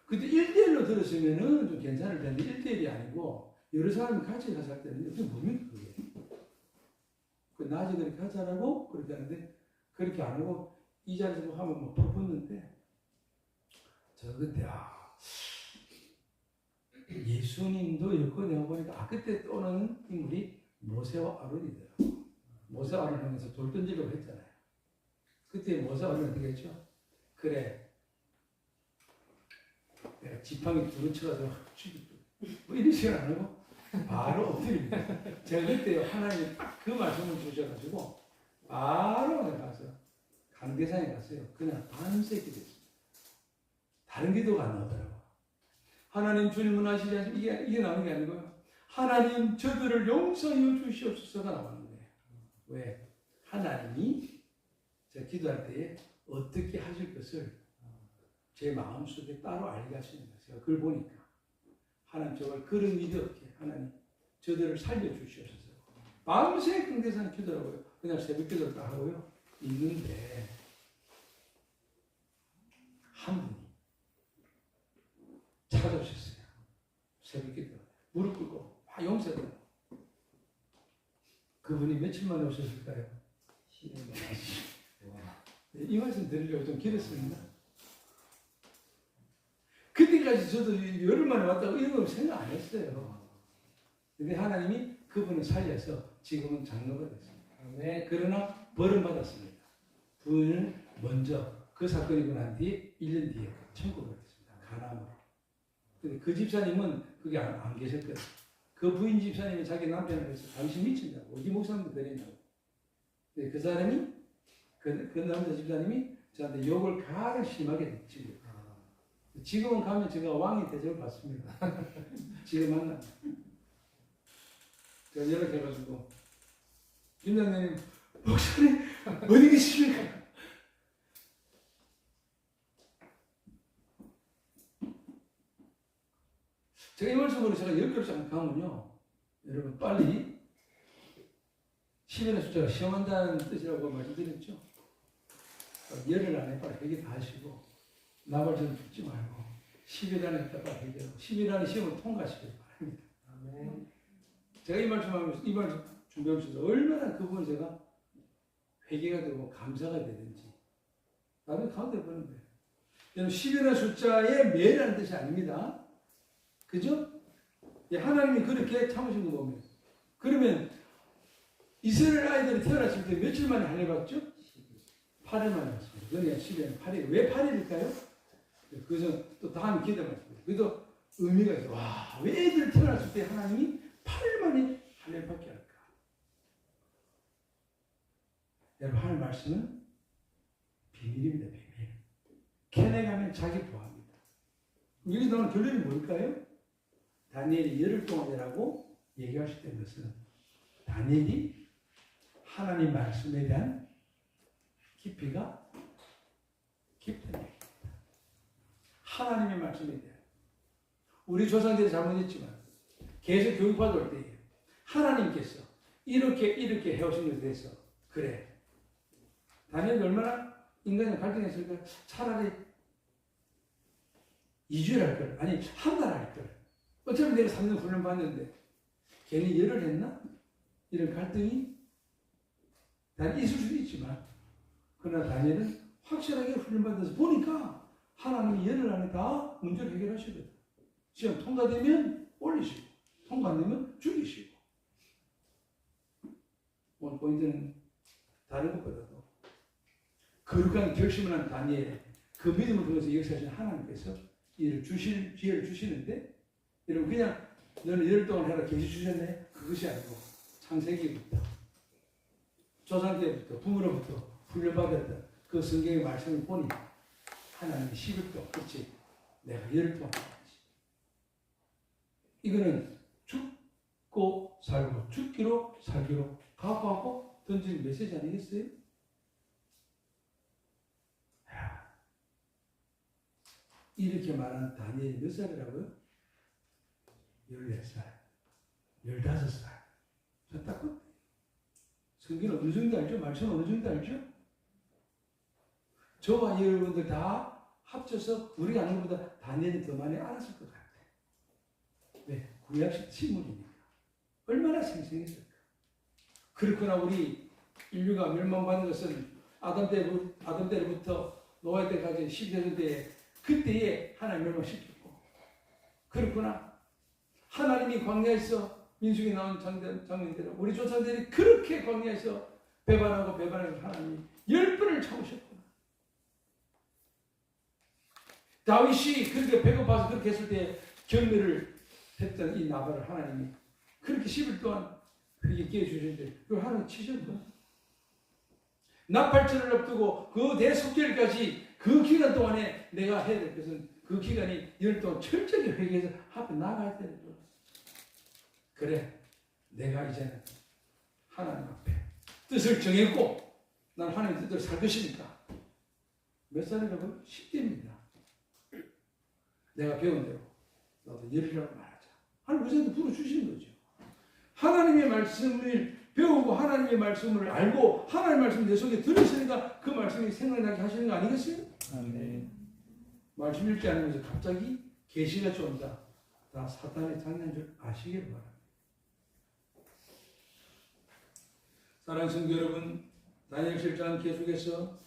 근데 1대1로 들었으면은 좀 괜찮을 텐데 1대1이 아니고 여러 사람이 같이 가서 할 때는 이게 뭡니까 그게? 그 낮에 그렇게 하자라고 그렇게 하는데 그렇게 안 하고 이 자리에서 뭐 하면 뭐 붙는데 저 그때 예수님도 이렇고 내가 보니까 그때 떠오르는 인물이 모세와 아론이더라고. 모세와 아론 하면서 돌 던지려고 했잖아요. 그때 모세가 어떻게 했죠? 그래, 내가 지팡이 두루 쳐가지고 죽이고 뭐 이런 식으로 안 하고 바로 엎드립니다. 제가 그때 하나님이 딱 그 말씀을 주셔가지고 바로 가서 강대상에 갔어요. 그냥 밤새 기도했어요. 다른 기도가 안 나오더라고요. 하나님 주님은 아시지 않습니까? 이게 나오는 게 아니고요. 하나님 저들을 용서해 주시옵소서가 나오는 거예요. 왜? 하나님이 제가 기도할 때에 어떻게 하실 것을 제 마음속에 따로 알게 하시는 거예요. 제가 그걸 보니까 하나님 저걸 그런 일이 어떻게 하나님 저들을 살려주시옵소서. 밤새 강대상 기도하고요. 그냥 새벽 기도를 다 하고요. 있는데 한 분이 찾아오셨어요. 새벽 기도 무릎 꿇고 막 용서해달라고. 그분이 며칠 만에 오셨을까요? 이 말씀 드리려고 좀 길었습니다. 그때까지 저도 열흘 만에 왔다고 이런 거 생각 안 했어요. 근데 하나님이 그분을 살려서 지금은 장로가 됐습니다. 네, 그러나 벌은 받았습니다. 부인은 먼저 그 사건이 일어난 뒤에 1년 뒤에 천국을 했습니다. 가나안으로. 근데 그 집사님은 그게 안 계셨거든요. 그 부인 집사님이 자기 남편을 해서 당신 미친다고 어디 목사님도 데리냐고. 근데 그 사람이 그 남자 집사님이 저한테 욕을 가장 심하게 했지. 지금은 가면 제가 왕이 대접을 받습니다. 지금 만나. 제가 연락해가지고 김장님 목사님 어디 계십니까? 제가 이 말씀으로 제가 10개월씩 가면요, 여러분 빨리 10일의 숫자가 시험한다는 뜻이라고 말씀드렸죠. 열흘 안에 빨리 회개 다 하시고 나발전 죽지 말고 10일 안에 빨리 회개하고 10일 안에 시험을 통과하시길 바랍니다. 아멘. 제가 이 말씀하면서 이 말씀 준비하면서 얼마나 그분을 제가 회개가 되고 감사가 되든지 나는 가운데 보는데 여러분 10이라는 숫자에 매라는 뜻이 아닙니다. 그죠? 하나님이 그렇게 참으신 거 보면 그러면 이스라엘 아이들이 태어났을 때 며칠 만에 하늘 봤죠? 8일 만에 봤습니다. 그러니까 10일은 8일. 왜 8일일까요? 그래서 또 다음 기도 말씀드려요. 그래도 의미가 있어요. 와, 왜 애들이 태어났을 때 하나님이 8일 만에 하늘 받게 할까? 여러분 하늘 말씀은 비밀입니다. 비밀. 캐내가면 자기 보합니다. 여기서 나오는 결론이 뭘까요? 다니엘이 열흘 동안이라고 얘기하셨던 것은 다니엘이 하나님 말씀에 대한 깊이가 깊다는 얘기입니다. 하나님의 말씀에 대한 우리 조상들이 잘못했지만 계속 교육받을 때 하나님께서 이렇게 해오신 것에 대해서 그래 다니엘이 얼마나 인간이 갈등했을까? 차라리 2주일 할 걸, 아니 한 달 할 걸. 어차피 내가 3년 훈련 받는데 괜히 열을 했나? 이런 갈등이 있을 수도 있지만 그러나 다니엘은 확실하게 훈련받아서 보니까 하나님이 열흘 안에 다 문제를 해결하시거든. 시험 통과되면 올리시고 통과 안 되면 죽이시고. 오늘 포인트는 다른 것보다도 거룩한 결심을 한 다니엘 그 믿음을 통해서 역사하신 하나님께서 이를 주실 기회를 주시는데 여러분 그냥 너는 열흘 동안 해라 계시 주셨네 그것이 아니고 창세기부터 조상 때부터 부모로부터 훈련받았던 그 성경의 말씀을 보니 하나님이 10일 동안 그렇지 내가 열흘 동안 해야지. 이거는 죽고 살고 죽기로 살기로 각오하고 던지는 메시지 아니겠어요? 이렇게 말한 다니엘이 몇 살이라고요? 14살, 15살. 저 딱 그 성경 어느 정도 알죠? 말씀 어느 정도 알죠? 저와 여러분들 다 합쳐서 우리가 아는 것보다 다니엘이 더 많이 알았을 것 같아요. 왜? 구약식 친구니까. 얼마나 생생했을까? 그렇구나 우리 인류가 멸망받는 것은 아담 때부터 노아 때까지 10세대 그때에 하나님 멸망시켰고 그렇구나 하나님이 광야에서 민수기 나온 장면대로 우리 조상들이 그렇게 광야에서 배반하고 하나님이 10번을 참으셨구나. 다윗이 그렇게 배고파서 그렇게 했을 때 경배를 했던 이 나발을 하나님이 그렇게 10일 동안 그렇게 깨워주셨는데 그걸 하나님 치셨구나. 나팔절을 앞두고 그 대속절까지 그 기간 동안에 내가 해야 될 것은 그 기간이 열 동안 철저히 회개해서 앞에 나가야 되는 거야. 그래, 내가 이제는 하나님 앞에 뜻을 정했고 난 하나님 뜻대로 살 것이니까. 몇 살이라고요? 10대입니다. 내가 배운 대로 나도 열이라고 말하자. 하나님 그새도 불어주시는 거죠. 하나님의 말씀을 배우고 하나님의 말씀을 알고 하나님의 말씀 내 속에 들으시니까 그 말씀이 생각나게 하시는 거 아니겠어요? 아멘. 말씀 읽지 않으면서 갑자기 계시가 온다. 다 사탄의 장난인 줄 아시길 바랍니다. 사랑하는 성도 여러분, 다니엘 실장 계속해서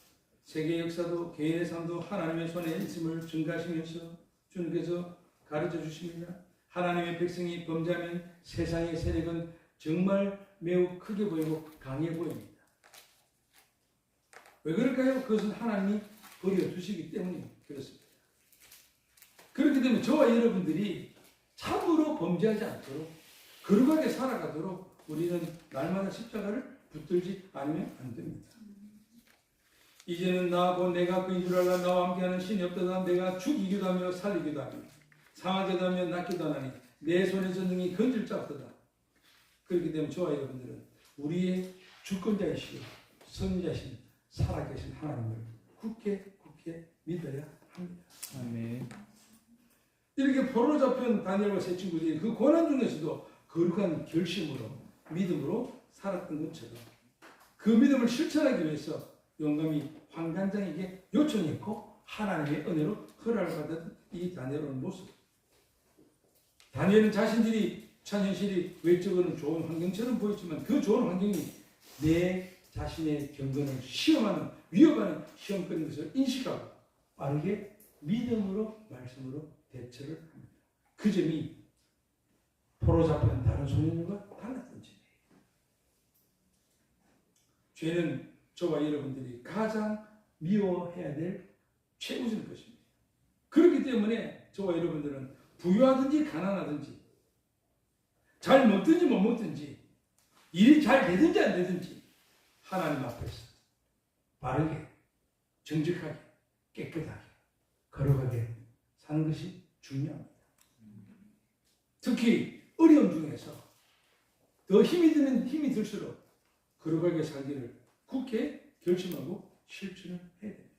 세계 역사도 개인의 삶도 하나님의 손에 있음을 증가하시면서 주님께서 가르쳐 주십니다. 하나님의 백성이 범죄하면 세상의 세력은 정말 매우 크게 보이고 강해 보입니다. 왜 그럴까요? 그것은 하나님이 버려두시기 때문에 그렇습니다. 그렇기 때문에 저와 여러분들이 참으로 범죄하지 않도록 거룩하게 살아가도록 우리는 날마다 십자가를 붙들지 않으면 안 됩니다. 이제는 나하고 내가 그인 줄 알라. 나와 함께하는 신이 없도다. 내가 죽이기도 하며 살리기도 하며 상하기도 하며 낫기도 하나니 내 손에서 능히 건질 자 없도다. 그렇기 때문에 저와 여러분들은 우리의 주권자이시고 선자신 살아계신 하나님을 굳게 믿어야 합니다. 아멘. 이렇게 포로로 잡힌 다니엘과 세 친구들이 그 고난 중에서도 거룩한 결심으로 믿음으로 살았던 것처럼 그 믿음을 실천하기 위해서 용감히 환관장에게 요청했고 하나님의 은혜로 허락을 받은 이 다니엘의 모습. 다니엘은 자신들이 처한 현실이 외적으로는 좋은 환경처럼 보였지만 그 좋은 환경이 내 자신의 경건을 시험하는 위협하는 시험거리인 것을 인식하고 빠르게 믿음으로 말씀으로 대처를 합니다. 그 점이 포로 잡힌 다른 소년들과 달랐던 점이에요. 죄는 저와 여러분들이 가장 미워해야 될 최우선 것입니다. 그렇기 때문에 저와 여러분들은 부유하든지 가난하든지 잘 먹든지 못 먹든지 일이 잘 되든지 안 되든지 하나님 앞에서 바르게 정직하게 깨끗하게 거룩하게 사는 것이 중요합니다. 특히 어려움 중에서 더 힘이 들수록 거룩하게 살기를 굳게 결심하고 실천을 해야 됩니다.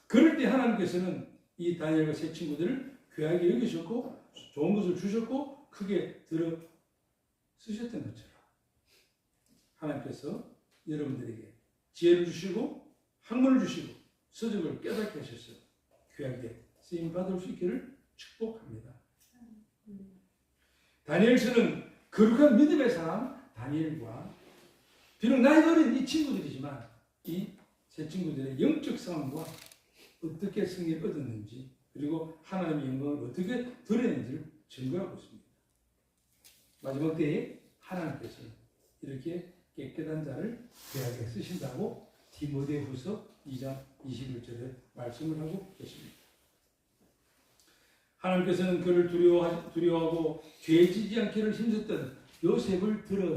그럴 때 하나님께서는 이 다니엘과 세 친구들을 귀하게 여기셨고 좋은 것을 주셨고 크게 들어 쓰셨던 것처럼 하나님께서 여러분들에게 지혜를 주시고 학문을 주시고 서적을 깨닫게 하셔서 귀하게 쓰임 받을 수 있기를 축복합니다. 다니엘서는 거룩한 믿음의 사람 다니엘과 비록 나이가 어린 이 친구들이지만 이 세 친구들의 영적 상황과 어떻게 승리를 얻었는지 그리고 하나님의 영광을 어떻게 드러냈는지를 증거하고 있습니다. 마지막 때에 하나님께서는 이렇게 깨끗한 자를 귀하게 쓰신다고 디모데후서 2장 21절에 말씀을 하고 계십니다. 하나님께서는 그를 두려워하고 죄에 지지 않기를 힘썼던 요셉을 들어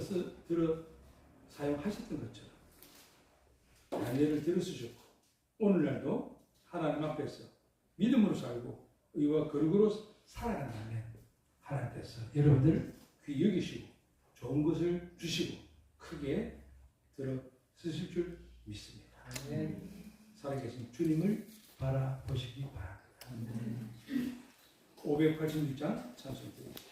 사용하셨던 것처럼 다니엘을 들어 쓰셨고 오늘날도 하나님 앞에서 믿음으로 살고 의와 거룩으로 살아간다면 하나님께서 여러분들을 귀히 여기시고 좋은 것을 주시고 크게 들어 쓰실 줄 믿습니다. 살아계신 주님을 바라보시기 바랍니다. 586장 찬송드립니다.